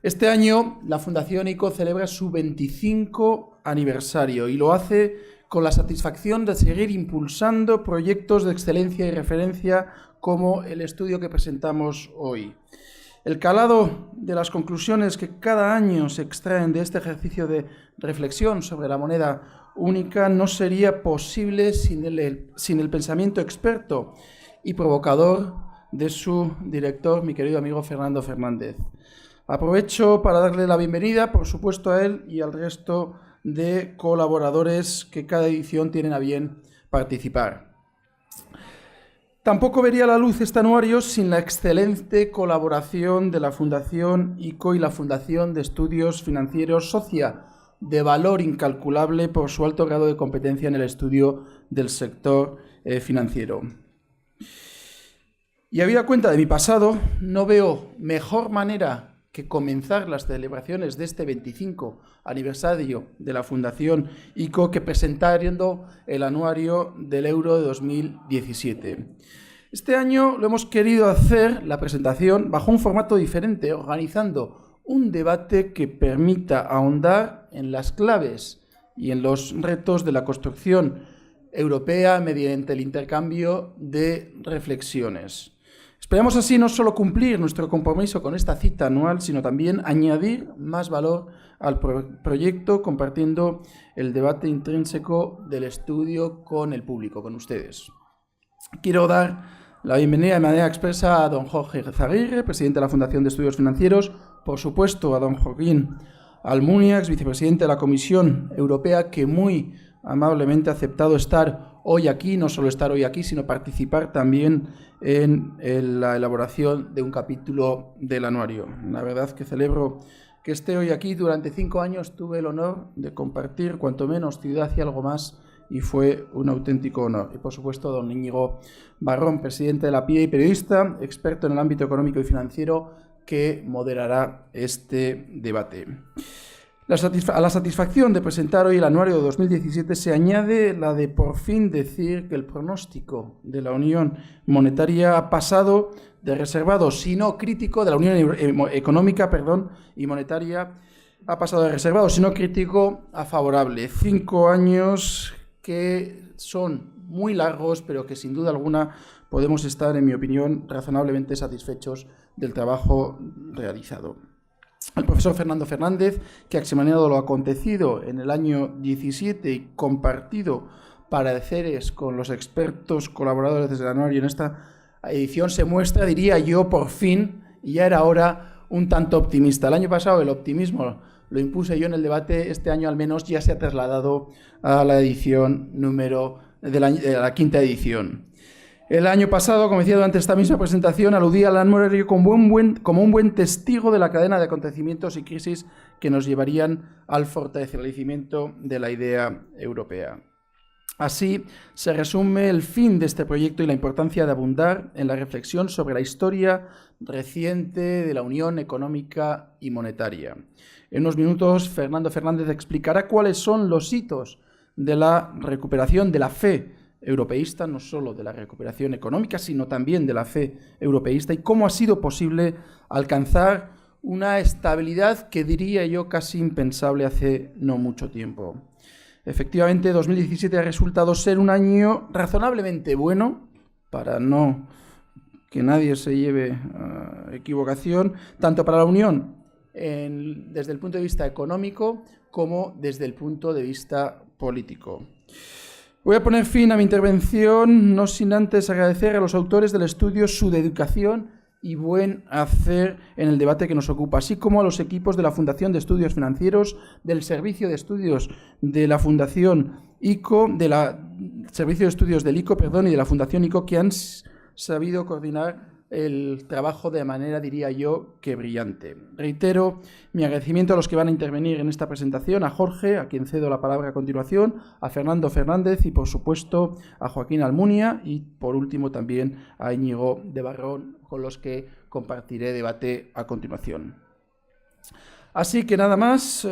Este año la Fundación ICO celebra su 25 aniversario y lo hace con la satisfacción de seguir impulsando proyectos de excelencia y referencia como el estudio que presentamos hoy. El calado de las conclusiones que cada año se extraen de este ejercicio de reflexión sobre la moneda única no sería posible sin el pensamiento experto y provocador de su director, mi querido amigo Fernando Fernández. Aprovecho para darle la bienvenida, por supuesto, a él y al resto de colaboradores que cada edición tienen a bien participar. Tampoco vería la luz este anuario sin la excelente colaboración de la Fundación ICO y la Fundación de Estudios Financieros Socia, de valor incalculable por su alto grado de competencia en el estudio del sector financiero. Y habida cuenta de mi pasado, no veo mejor manera que comenzar las celebraciones de este 25 aniversario de la Fundación ICO que presentando el anuario del euro de 2017. Este año lo hemos querido hacer, la presentación, bajo un formato diferente, organizando un debate que permita ahondar en las claves y en los retos de la construcción europea mediante el intercambio de reflexiones. Esperamos así no solo cumplir nuestro compromiso con esta cita anual, sino también añadir más valor al proyecto compartiendo el debate intrínseco del estudio con el público, con ustedes. Quiero dar la bienvenida de manera expresa a don Jorge Zaguirre, presidente de la Fundación de Estudios Financieros, por supuesto a don Joaquín Almunia, vicepresidente de la Comisión Europea, que muy amablemente ha aceptado estar hoy aquí, no solo estar hoy aquí, sino participar también en la elaboración de un capítulo del anuario. La verdad que celebro que esté hoy aquí. Durante 5 años tuve el honor de compartir, cuanto menos, ciudad y algo más, y fue un auténtico honor. Y por supuesto, don Íñigo Barrón, presidente de la PIE y periodista, experto en el ámbito económico y financiero, que moderará este debate. A la satisfacción de presentar hoy el anuario de 2017 se añade la de por fin decir que el pronóstico de la Unión Monetaria ha pasado de reservado, sino crítico, de la Unión Económica y Monetaria ha pasado de reservado, sino crítico, a favorable. 5 años que son muy largos, pero que sin duda alguna podemos estar, en mi opinión, razonablemente satisfechos del trabajo realizado. El profesor Fernando Fernández, que ha examinado lo acontecido en el año 17 y compartido pareceres con los expertos colaboradores desde el anuario en esta edición, se muestra, diría yo, por fin, y ya era hora, un tanto optimista. El año pasado el optimismo lo impuse yo en el debate, este año al menos ya se ha trasladado a la edición de la quinta edición. El año pasado, como decía durante esta misma presentación, aludía al anuario como un buen testigo de la cadena de acontecimientos y crisis que nos llevarían al fortalecimiento de la idea europea. Así se resume el fin de este proyecto y la importancia de abundar en la reflexión sobre la historia reciente de la Unión Económica y Monetaria. En unos minutos, Fernando Fernández explicará cuáles son los hitos de la recuperación de la fe europeísta, no solo de la recuperación económica, sino también de la fe europeísta, y cómo ha sido posible alcanzar una estabilidad que diría yo casi impensable hace no mucho tiempo. Efectivamente, 2017 ha resultado ser un año razonablemente bueno, para no que nadie se lleve equivocación, tanto para la Unión desde el punto de vista económico como desde el punto de vista político. Voy a poner fin a mi intervención, no sin antes agradecer a los autores del estudio su dedicación y buen hacer en el debate que nos ocupa, así como a los equipos de la Fundación de Estudios Financieros, del Servicio de Estudios de la Fundación ICO, Servicio de Estudios del ICO, y de la Fundación ICO, que han sabido coordinar el trabajo de manera, diría yo, que brillante. Reitero mi agradecimiento a los que van a intervenir en esta presentación, a Jorge, a quien cedo la palabra a continuación, a Fernando Fernández y, por supuesto, a Joaquín Almunia y, por último, también a Íñigo de Barrón, con los que compartiré debate a continuación. Así que nada más,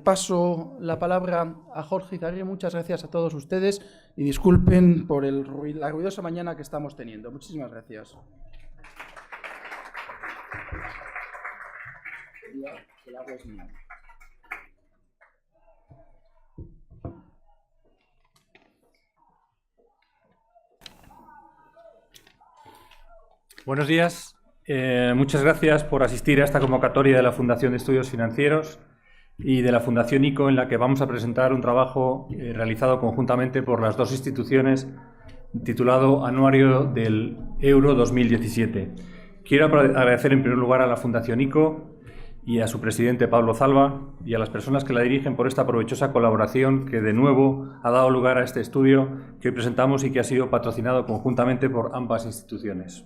paso la palabra a Jorge Zaguirre. Muchas gracias a todos ustedes y disculpen por la ruidosa mañana que estamos teniendo. Muchísimas gracias. el agua es mía. Buenos días. Muchas gracias por asistir a esta convocatoria de la Fundación de Estudios Financieros y de la Fundación ICO, en la que vamos a presentar un trabajo realizado conjuntamente por las dos instituciones, titulado Anuario del Euro 2017. Quiero agradecer en primer lugar a la Fundación ICO y a su presidente Pablo Zalba y a las personas que la dirigen por esta provechosa colaboración que de nuevo ha dado lugar a este estudio que hoy presentamos y que ha sido patrocinado conjuntamente por ambas instituciones.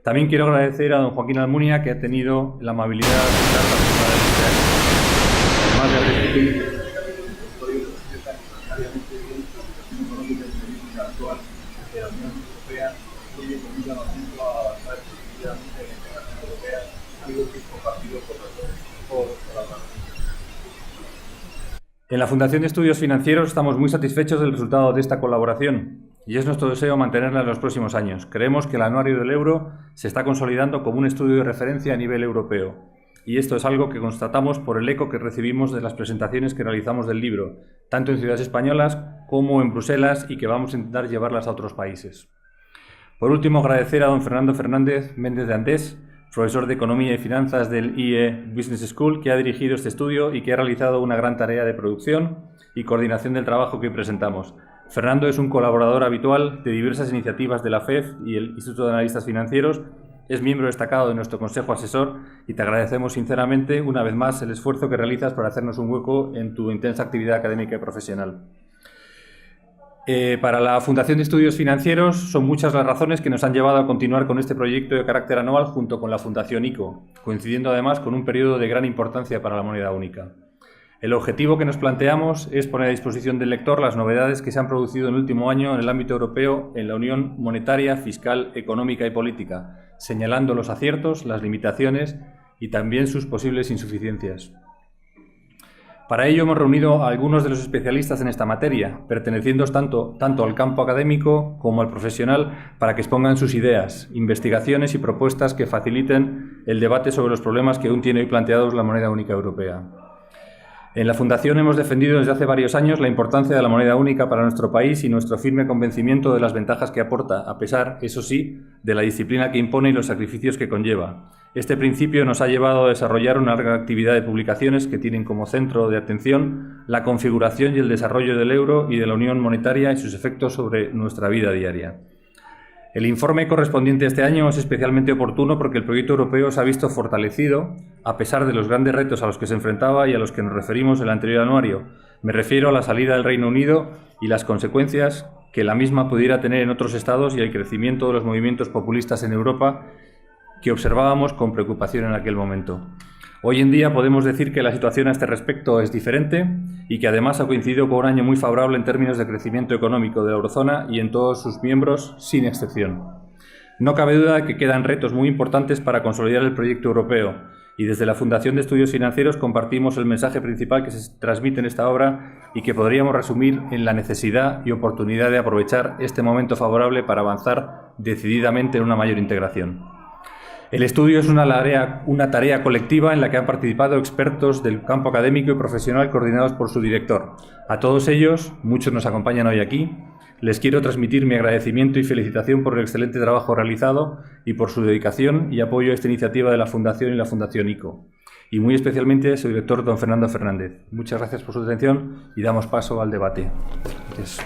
También quiero agradecer a don Joaquín Almunia, que ha tenido la amabilidad de dar la primera de este año. Además de en la Fundación de Estudios Financieros estamos muy satisfechos del resultado de esta colaboración y es nuestro deseo mantenerla en los próximos años. Creemos que el Anuario del Euro se está consolidando como un estudio de referencia a nivel europeo y esto es algo que constatamos por el eco que recibimos de las presentaciones que realizamos del libro, tanto en ciudades españolas como en Bruselas, y que vamos a intentar llevarlas a otros países. Por último, agradecer a don Fernando Fernández Méndez de Andés, profesor de Economía y Finanzas del IE Business School, que ha dirigido este estudio y que ha realizado una gran tarea de producción y coordinación del trabajo que hoy presentamos. Fernando es un colaborador habitual de diversas iniciativas de la FEF y el Instituto de Analistas Financieros, es miembro destacado de nuestro consejo asesor y te agradecemos sinceramente una vez más el esfuerzo que realizas para hacernos un hueco en tu intensa actividad académica y profesional. Para la Fundación de Estudios Financieros son muchas las razones que nos han llevado a continuar con este proyecto de carácter anual junto con la Fundación ICO, coincidiendo además con un periodo de gran importancia para la moneda única. El objetivo que nos planteamos es poner a disposición del lector las novedades que se han producido en el último año en el ámbito europeo en la Unión Monetaria, Fiscal, Económica y Política, señalando los aciertos, las limitaciones y también sus posibles insuficiencias. Para ello hemos reunido a algunos de los especialistas en esta materia, perteneciendo tanto al campo académico como al profesional, para que expongan sus ideas, investigaciones y propuestas que faciliten el debate sobre los problemas que aún tiene hoy planteados la moneda única europea. En la Fundación hemos defendido desde hace varios años la importancia de la moneda única para nuestro país y nuestro firme convencimiento de las ventajas que aporta, a pesar, eso sí, de la disciplina que impone y los sacrificios que conlleva. Este principio nos ha llevado a desarrollar una larga actividad de publicaciones que tienen como centro de atención la configuración y el desarrollo del euro y de la unión monetaria y sus efectos sobre nuestra vida diaria. El informe correspondiente a este año es especialmente oportuno porque el proyecto europeo se ha visto fortalecido a pesar de los grandes retos a los que se enfrentaba y a los que nos referimos en el anterior anuario. Me refiero a la salida del Reino Unido y las consecuencias que la misma pudiera tener en otros estados y el crecimiento de los movimientos populistas en Europa que observábamos con preocupación en aquel momento. Hoy en día podemos decir que la situación a este respecto es diferente y que además ha coincidido con un año muy favorable en términos de crecimiento económico de la eurozona y en todos sus miembros, sin excepción. No cabe duda de que quedan retos muy importantes para consolidar el proyecto europeo y desde la Fundación de Estudios Financieros compartimos el mensaje principal que se transmite en esta obra y que podríamos resumir en la necesidad y oportunidad de aprovechar este momento favorable para avanzar decididamente en una mayor integración. El estudio es una tarea colectiva en la que han participado expertos del campo académico y profesional coordinados por su director. A todos ellos, muchos nos acompañan hoy aquí, les quiero transmitir mi agradecimiento y felicitación por el excelente trabajo realizado y por su dedicación y apoyo a esta iniciativa de la Fundación y la Fundación ICO. Y muy especialmente a su director, don Fernando Fernández. Muchas gracias por su atención y damos paso al debate. Gracias.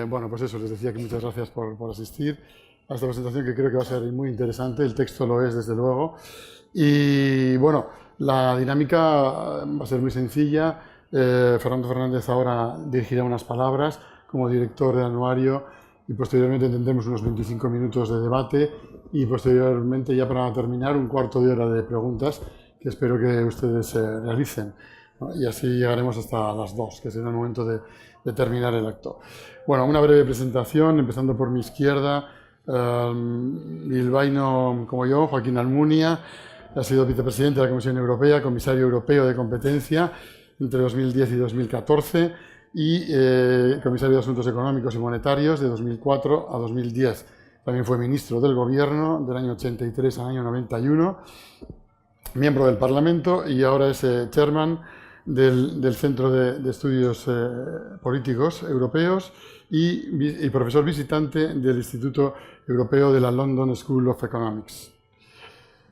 Bueno, pues eso, les decía que muchas gracias por asistir a esta presentación, que creo que va a ser muy interesante. El texto lo es, desde luego. Y bueno, la dinámica va a ser muy sencilla. Fernando Fernández ahora dirigirá unas palabras como director del anuario y posteriormente tendremos unos 25 minutos de debate y posteriormente, ya para terminar, un cuarto de hora de preguntas que espero que ustedes realicen. Y así llegaremos hasta las 2, que será el momento de terminar el acto. Bueno, una breve presentación, empezando por mi izquierda. Bilbaíno como yo, Joaquín Almunia, ha sido vicepresidente de la Comisión Europea, comisario europeo de competencia, entre 2010 y 2014 y comisario de Asuntos Económicos y Monetarios de 2004 a 2010. También fue ministro del Gobierno del año 83 al año 91, miembro del Parlamento y ahora es chairman del Centro de Estudios Políticos Europeos y profesor visitante del Instituto Europeo de la London School of Economics.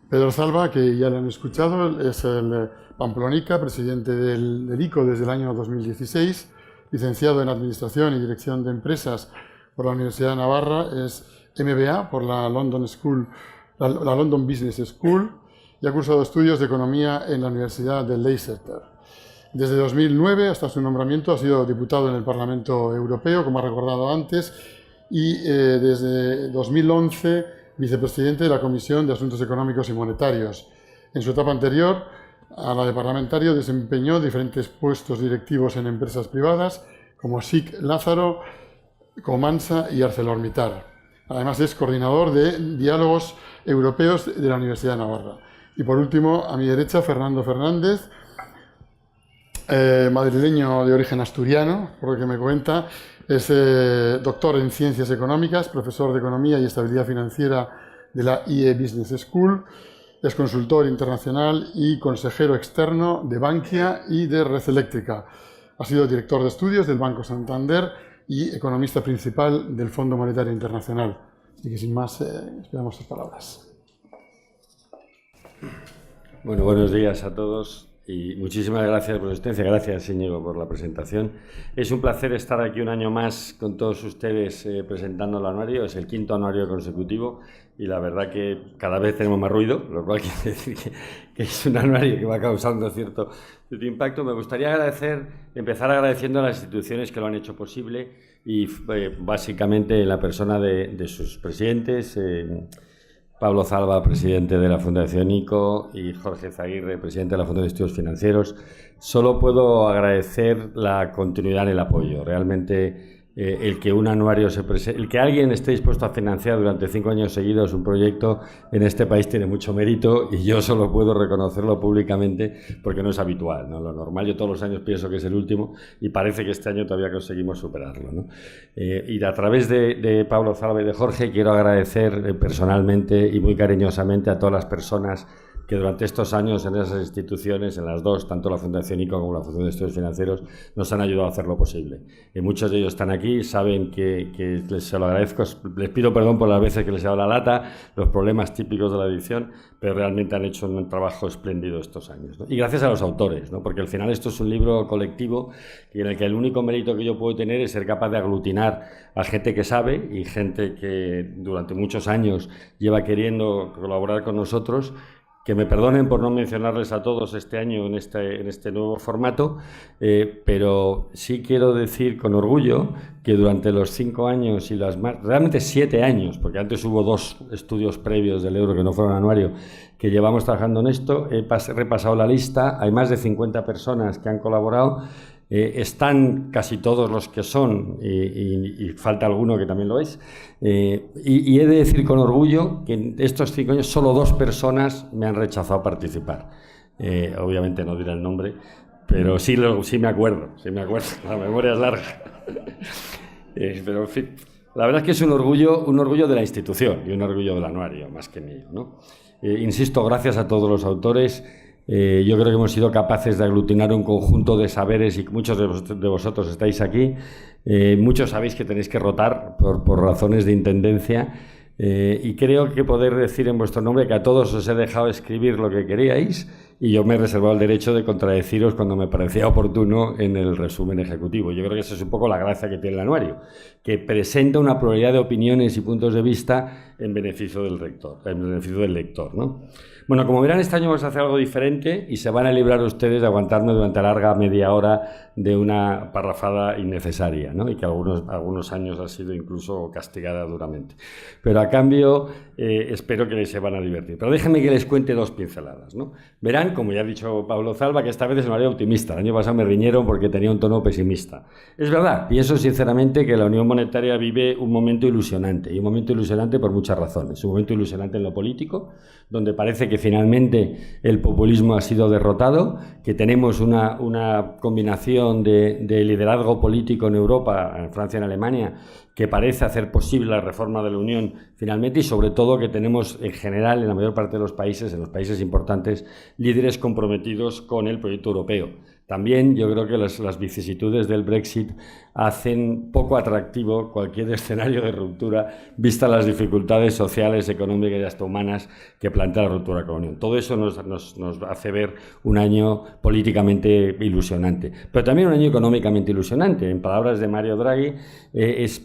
Pedro Zalba, que ya lo han escuchado, es el Pamplonica, presidente del ICO desde el año 2016, licenciado en Administración y Dirección de Empresas por la Universidad de Navarra, es MBA por la London Business School y ha cursado estudios de Economía en la Universidad de Leicester. Desde 2009 hasta su nombramiento ha sido diputado en el Parlamento Europeo, como ha recordado antes, y desde 2011 vicepresidente de la Comisión de Asuntos Económicos y Monetarios. En su etapa anterior a la de parlamentario desempeñó diferentes puestos directivos en empresas privadas como SIC Lázaro, Comansa y ArcelorMittal. Además es coordinador de diálogos europeos de la Universidad de Navarra. Y por último, a mi derecha, Fernando Fernández, madrileño de origen asturiano, por lo que me cuenta, es doctor en Ciencias Económicas, profesor de Economía y Estabilidad Financiera de la IE Business School, es consultor internacional y consejero externo de Bankia y de Red Eléctrica. Ha sido director de estudios del Banco Santander y economista principal del Fondo Monetario Internacional. Así que sin más, esperamos sus palabras. Bueno, buenos días a todos. Y muchísimas gracias por su asistencia. Gracias, Íñigo, por la presentación. Es un placer estar aquí un año más con todos ustedes presentando el anuario. Es el 5º anuario consecutivo y la verdad que cada vez tenemos más ruido, lo cual quiere decir que es un anuario que va causando cierto impacto. Me gustaría empezar agradeciendo a las instituciones que lo han hecho posible y básicamente en la persona de sus presidentes, Pablo Zalba, presidente de la Fundación ICO, y Jorge Zaguirre, presidente de la Fundación de Estudios Financieros. Solo puedo agradecer la continuidad en el apoyo. Realmente el que un anuario el que alguien esté dispuesto a financiar durante 5 años seguidos un proyecto en este país tiene mucho mérito y yo solo puedo reconocerlo públicamente porque no es habitual, ¿no? Lo normal, yo todos los años pienso que es el último y parece que este año todavía conseguimos superarlo, ¿no? Y a través de Pablo Zalba y de Jorge quiero agradecer personalmente y muy cariñosamente a todas las personas que durante estos años en esas instituciones, en las dos, tanto la Fundación ICO como la Fundación de Estudios Financieros, nos han ayudado a hacer lo posible. Muchos de ellos están aquí, saben que se lo agradezco, les pido perdón por las veces que les he dado la lata, los problemas típicos de la edición, pero realmente han hecho un trabajo espléndido estos años, ¿no? Y gracias a los autores, ¿no? Porque al final esto es un libro colectivo en el que el único mérito que yo puedo tener es ser capaz de aglutinar a gente que sabe y gente que durante muchos años lleva queriendo colaborar con nosotros. Que me perdonen por no mencionarles a todos este año en este nuevo formato, pero sí quiero decir con orgullo que durante los 5 años y realmente 7 años, porque antes hubo 2 estudios previos del euro que no fueron anuario, que llevamos trabajando en esto, he repasado la lista, hay más de 50 personas que han colaborado. Están casi todos los que son y falta alguno que también lo es y he de decir con orgullo que en estos 5 años solo 2 personas me han rechazado participar. Obviamente no diré el nombre, pero sí me acuerdo, la memoria es larga. Pero en fin, la verdad es que es un orgullo de la institución y un orgullo del anuario más que mío, ¿no? Insisto, gracias a todos los autores. Yo creo que hemos sido capaces de aglutinar un conjunto de saberes y muchos de vosotros estáis aquí. Muchos sabéis que tenéis que rotar por razones de intendencia y creo que poder decir en vuestro nombre que a todos os he dejado escribir lo que queríais y yo me he reservado el derecho de contradeciros cuando me parecía oportuno en el resumen ejecutivo. Yo creo que esa es un poco la gracia que tiene el anuario, que presenta una pluralidad de opiniones y puntos de vista en beneficio del lector, ¿no? Bueno, como verán, este año vamos a hacer algo diferente y se van a librar ustedes de aguantarme durante larga media hora de una parrafada innecesaria, ¿no? Y que algunos años ha sido incluso castigada duramente. Pero a cambio espero que se van a divertir. Pero déjenme que les cuente 2 pinceladas, ¿no? Verán señal, como ya ha dicho Pablo Zalba, que esta vez es un anuario optimista. El año pasado me riñeron porque tenía un tono pesimista. Es verdad, pienso sinceramente que la Unión Monetaria vive un momento ilusionante, y un momento ilusionante por muchas razones. Un momento ilusionante en lo político, donde parece que finalmente el populismo ha sido derrotado, que tenemos una combinación de liderazgo político en Europa, en Francia y en Alemania, que parece hacer posible la reforma de la Unión finalmente, y sobre todo que tenemos en general en la mayor parte de los países, en los países importantes, líderes comprometidos con el proyecto europeo. También yo creo que las vicisitudes del Brexit hacen poco atractivo cualquier escenario de ruptura, vistas las dificultades sociales, económicas y hasta humanas que plantea la ruptura con la Unión. Todo eso nos hace ver un año políticamente ilusionante, pero también un año económicamente ilusionante. En palabras de Mario Draghi,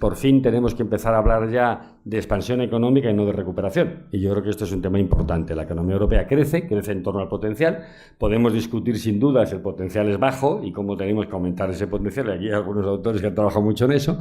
por fin tenemos que empezar a hablar ya de expansión económica y no de recuperación. Y yo creo que esto es un tema importante. La economía europea crece en torno al potencial. Podemos discutir sin duda si el potencial es bajo y cómo tenemos que aumentar ese potencial. Y aquí hay algunos autores que han trabajado mucho en eso.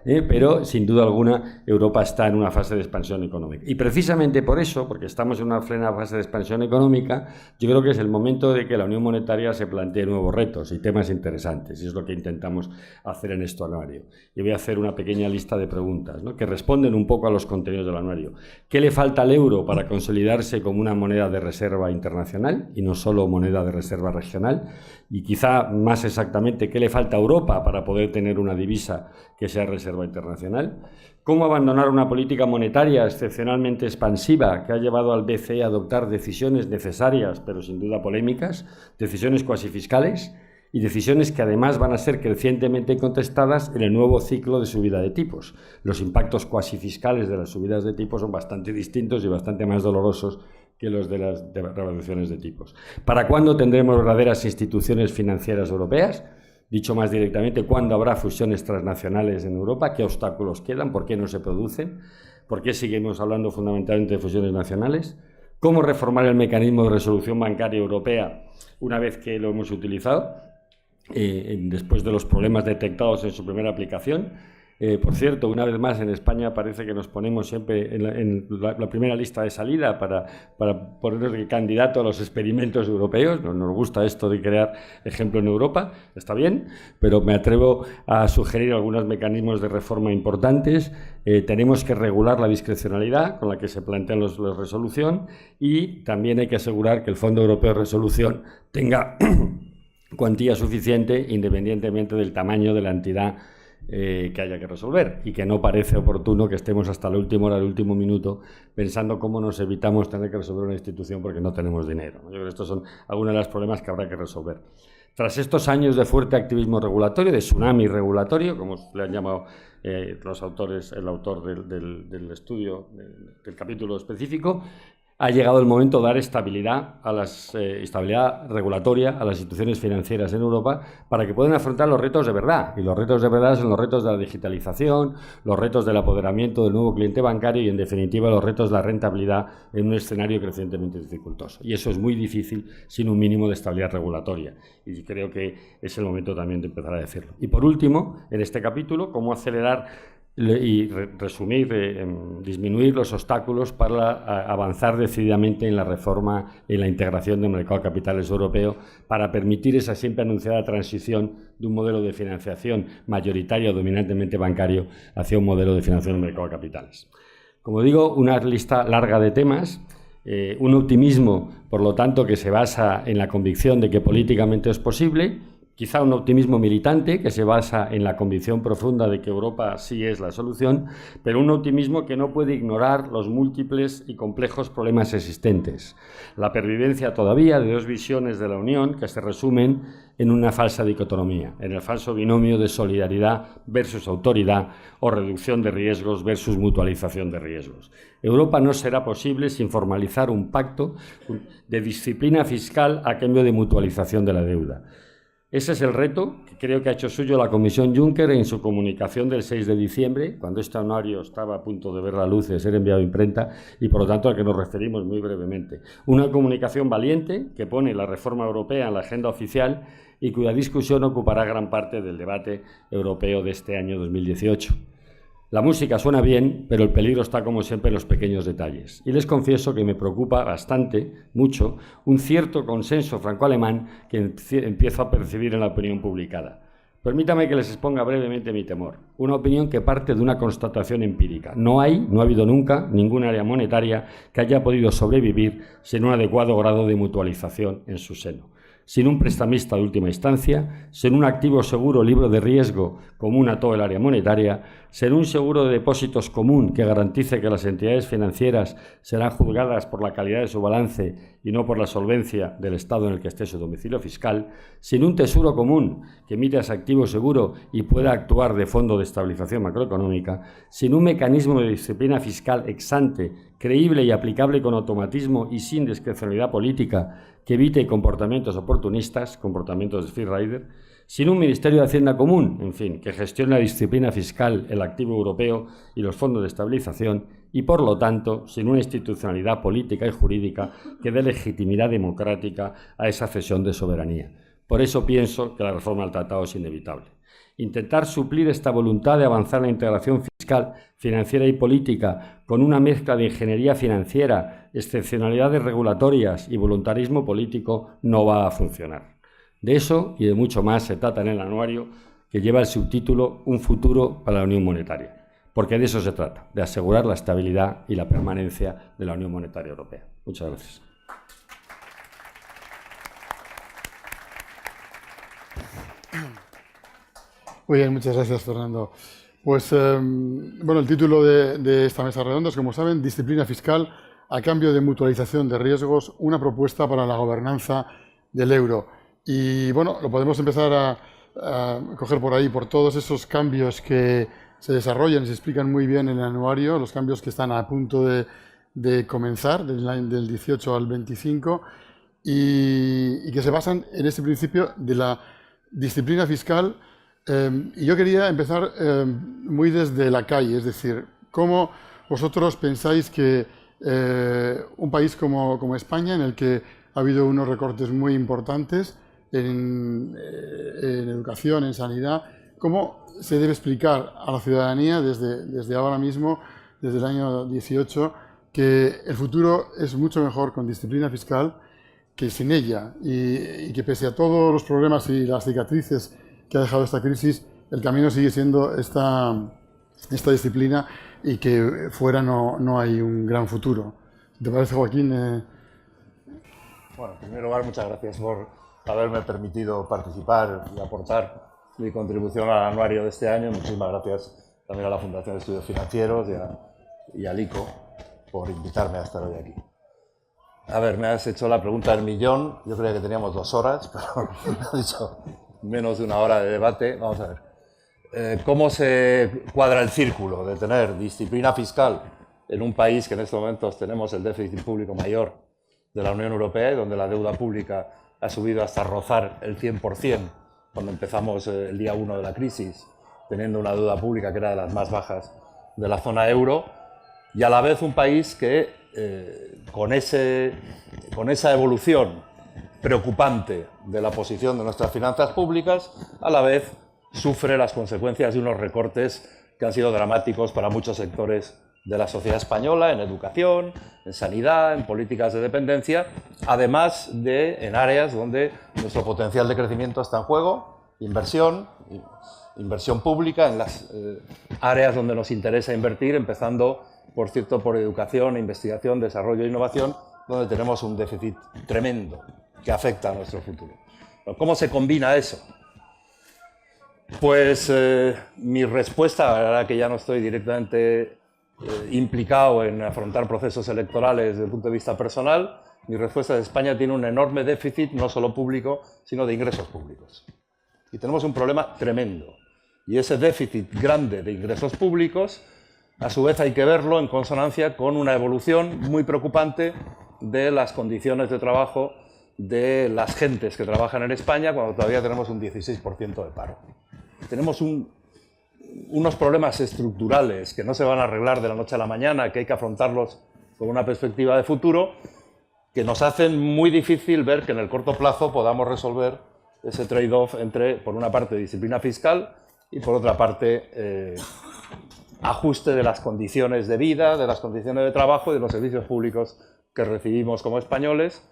Pero sin duda alguna Europa está en una fase de expansión económica. Y precisamente por eso, porque estamos en una plena fase de expansión económica, yo creo que es el momento de que la Unión Monetaria se plantee nuevos retos y temas interesantes, y es lo que intentamos hacer en este anuario. Y voy a hacer una pequeña lista de preguntas, ¿no?, que responden un poco a los contenidos del anuario. ¿Qué le falta al euro para consolidarse como una moneda de reserva internacional y no solo moneda de reserva regional? Y quizá más exactamente, ¿qué le falta a Europa para poder tener una divisa que sea reserva internacional? ¿Cómo abandonar una política monetaria excepcionalmente expansiva que ha llevado al BCE a adoptar decisiones necesarias, pero sin duda polémicas, decisiones cuasi fiscales y decisiones que además van a ser crecientemente contestadas en el nuevo ciclo de subida de tipos? Los impactos cuasi fiscales de las subidas de tipos son bastante distintos y bastante más dolorosos que los de las revaluaciones de tipos. ¿Para cuándo tendremos verdaderas instituciones financieras europeas? Dicho más directamente, ¿cuándo habrá fusiones transnacionales en Europa? ¿Qué obstáculos quedan? ¿Por qué no se producen? ¿Por qué seguimos hablando fundamentalmente de fusiones nacionales? ¿Cómo reformar el mecanismo de resolución bancaria europea una vez que lo hemos utilizado, después de los problemas detectados en su primera aplicación? Por cierto, una vez más en España parece que nos ponemos siempre en la primera lista de salida para ponernos de candidato a los experimentos europeos. Nos gusta esto de crear ejemplo en Europa, está bien, pero me atrevo a sugerir algunos mecanismos de reforma importantes. Tenemos que regular la discrecionalidad con la que se plantean los de resolución, y también hay que asegurar que el Fondo Europeo de Resolución tenga cuantía suficiente independientemente del tamaño de la entidad que haya que resolver, y que no parece oportuno que estemos hasta la última hora, el último minuto, pensando cómo nos evitamos tener que resolver una institución porque no tenemos dinero. Yo creo que estos son algunos de los problemas que habrá que resolver. Tras estos años de fuerte activismo regulatorio, de tsunami regulatorio, como le han llamado los autores, el autor del estudio, del capítulo específico, ha llegado el momento de dar estabilidad regulatoria a las instituciones financieras en Europa para que puedan afrontar los retos de verdad. Y los retos de verdad son los retos de la digitalización, los retos del apoderamiento del nuevo cliente bancario y, en definitiva, los retos de la rentabilidad en un escenario crecientemente dificultoso. Y eso es muy difícil sin un mínimo de estabilidad regulatoria. Y creo que es el momento también de empezar a decirlo. Y, por último, en este capítulo, cómo acelerar y disminuir los obstáculos para avanzar decididamente en la reforma y la integración del mercado de capitales europeo, para permitir esa siempre anunciada transición de un modelo de financiación mayoritario, dominantemente bancario, hacia un modelo de financiación del mercado de capitales. Como digo, una lista larga de temas, un optimismo, por lo tanto, que se basa en la convicción de que políticamente es posible. Quizá un optimismo militante que se basa en la convicción profunda de que Europa sí es la solución, pero un optimismo que no puede ignorar los múltiples y complejos problemas existentes. La pervivencia todavía de dos visiones de la Unión que se resumen en una falsa dicotomía, en el falso binomio de solidaridad versus autoridad, o reducción de riesgos versus mutualización de riesgos. Europa no será posible sin formalizar un pacto de disciplina fiscal a cambio de mutualización de la deuda. Ese es el reto que creo que ha hecho suyo la Comisión Juncker en su comunicación del 6 de diciembre, cuando este anuario estaba a punto de ver la luz y de ser enviado a imprenta, y por lo tanto al que nos referimos muy brevemente. Una comunicación valiente que pone la reforma europea en la agenda oficial y cuya discusión ocupará gran parte del debate europeo de este año 2018. La música suena bien, pero el peligro está como siempre en los pequeños detalles. Y les confieso que me preocupa bastante, mucho, un cierto consenso franco-alemán que empiezo a percibir en la opinión publicada. Permítame que les exponga brevemente mi temor. Una opinión que parte de una constatación empírica. No ha habido nunca ningún área monetaria que haya podido sobrevivir sin un adecuado grado de mutualización en su seno. Sin un prestamista de última instancia, sin un activo seguro libre de riesgo común a todo el área monetaria, sin un seguro de depósitos común que garantice que las entidades financieras serán juzgadas por la calidad de su balance y no por la solvencia del estado en el que esté su domicilio fiscal, sin un tesoro común que emita ese activo seguro y pueda actuar de fondo de estabilización macroeconómica, sin un mecanismo de disciplina fiscal ex ante, creíble y aplicable con automatismo y sin discrecionalidad política que evite comportamientos oportunistas, comportamientos de free rider, sin un Ministerio de Hacienda común, en fin, que gestione la disciplina fiscal, el activo europeo y los fondos de estabilización, y por lo tanto, sin una institucionalidad política y jurídica que dé legitimidad democrática a esa cesión de soberanía. Por eso pienso que la reforma del tratado es inevitable. Intentar suplir esta voluntad de avanzar en la integración fiscal, financiera y política con una mezcla de ingeniería financiera, excepcionalidades regulatorias y voluntarismo político no va a funcionar. De eso y de mucho más se trata en el anuario que lleva el subtítulo Un futuro para la Unión Monetaria, porque de eso se trata, de asegurar la estabilidad y la permanencia de la Unión Monetaria Europea. Muchas gracias. Muy bien, muchas gracias, Fernando. Pues, bueno, el título de esta mesa redonda es, como saben, Disciplina fiscal a cambio de mutualización de riesgos, una propuesta para la gobernanza del euro. Y, bueno, lo podemos empezar a coger por ahí, por todos esos cambios que se desarrollan y se explican muy bien en el anuario, los cambios que están a punto de comenzar, del 18 al 25, y que se basan en este principio de la disciplina fiscal. Y yo quería empezar muy desde la calle, es decir, ¿cómo vosotros pensáis que un país como España, en el que ha habido unos recortes muy importantes en educación, en sanidad, cómo se debe explicar a la ciudadanía desde ahora mismo, desde el año 18, que el futuro es mucho mejor con disciplina fiscal que sin ella, y que pese a todos los problemas y las cicatrices que ha dejado esta crisis, el camino sigue siendo esta disciplina y que fuera no hay un gran futuro? ¿Te parece, Joaquín? Bueno, en primer lugar, muchas gracias por haberme permitido participar y aportar mi contribución al anuario de este año. Muchísimas gracias también a la Fundación de Estudios Financieros y al ICO por invitarme a estar hoy aquí. A ver, me has hecho la pregunta del millón. Yo creía que teníamos 2 horas, pero me has dicho menos de 1 hora de debate. Vamos a ver. ¿Cómo se cuadra el círculo de tener disciplina fiscal en un país que en estos momentos tenemos el déficit público mayor de la Unión Europea y donde la deuda pública ha subido hasta rozar el 100% cuando empezamos el día 1 de la crisis, teniendo una deuda pública que era de las más bajas de la zona euro, y a la vez un país que con esa evolución preocupante de la posición de nuestras finanzas públicas, a la vez sufre las consecuencias de unos recortes que han sido dramáticos para muchos sectores de la sociedad española, en educación, en sanidad, en políticas de dependencia, además de en áreas donde nuestro potencial de crecimiento está en juego, inversión pública, en las áreas donde nos interesa invertir, empezando, por cierto, por educación, investigación, desarrollo e innovación, donde tenemos un déficit tremendo que afecta a nuestro futuro. ¿Cómo se combina eso? Pues mi respuesta, ahora que ya no estoy directamente implicado en afrontar procesos electorales desde el punto de vista personal, mi respuesta es que España tiene un enorme déficit, no solo público, sino de ingresos públicos. Y tenemos un problema tremendo. Y ese déficit grande de ingresos públicos, a su vez hay que verlo en consonancia con una evolución muy preocupante de las condiciones de trabajo de las gentes que trabajan en España, cuando todavía tenemos un 16% de paro. Tenemos unos problemas estructurales que no se van a arreglar de la noche a la mañana, que hay que afrontarlos con una perspectiva de futuro, que nos hacen muy difícil ver que en el corto plazo podamos resolver ese trade-off entre, por una parte, disciplina fiscal y, por otra parte, ajuste de las condiciones de vida, de las condiciones de trabajo y de los servicios públicos que recibimos como españoles,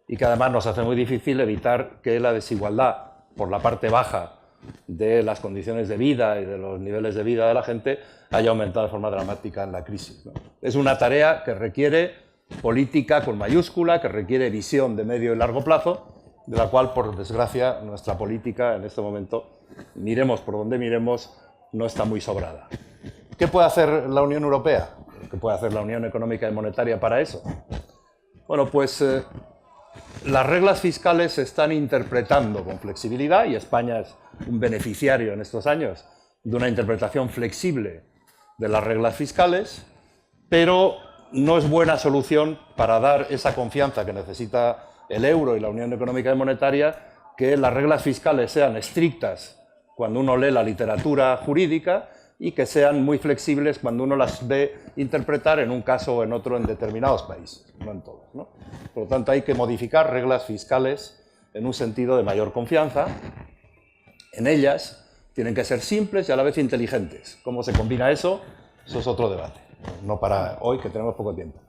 y que además nos hace muy difícil evitar que la desigualdad por la parte baja de las condiciones de vida y de los niveles de vida de la gente haya aumentado de forma dramática en la crisis, ¿no? Es una tarea que requiere política con mayúscula, que requiere visión de medio y largo plazo, de la cual, por desgracia, nuestra política en este momento, miremos por donde miremos, no está muy sobrada. ¿Qué puede hacer la Unión Europea? ¿Qué puede hacer la Unión Económica y Monetaria para eso? Bueno, pues las reglas fiscales se están interpretando con flexibilidad, y España es un beneficiario en estos años de una interpretación flexible de las reglas fiscales, pero no es buena solución para dar esa confianza que necesita el euro y la Unión Económica y Monetaria, que las reglas fiscales sean estrictas cuando uno lee la literatura jurídica y que sean muy flexibles cuando uno las ve interpretar en un caso o en otro en determinados países, no en todos, ¿no? Por lo tanto, hay que modificar reglas fiscales en un sentido de mayor confianza. En ellas tienen que ser simples y a la vez inteligentes. ¿Cómo se combina eso? Eso es otro debate, no para hoy, que tenemos poco tiempo.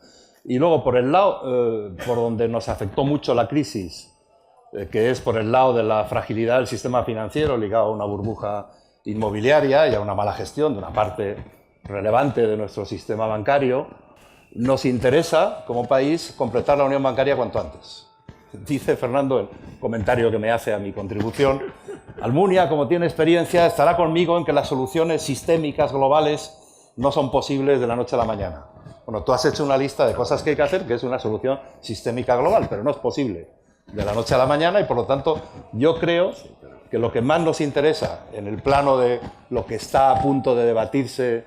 Y luego, por el lado por donde nos afectó mucho la crisis, que es por el lado de la fragilidad del sistema financiero ligado a una burbuja inmobiliaria y a una mala gestión de una parte relevante de nuestro sistema bancario, nos interesa, como país, completar la unión bancaria cuanto antes. Dice Fernando, el comentario que me hace a mi contribución, Almunia, como tiene experiencia, estará conmigo en que las soluciones sistémicas globales no son posibles de la noche a la mañana. Bueno, tú has hecho una lista de cosas que hay que hacer, que es una solución sistémica global, pero no es posible de la noche a la mañana, y por lo tanto yo creo que lo que más nos interesa en el plano de lo que está a punto de debatirse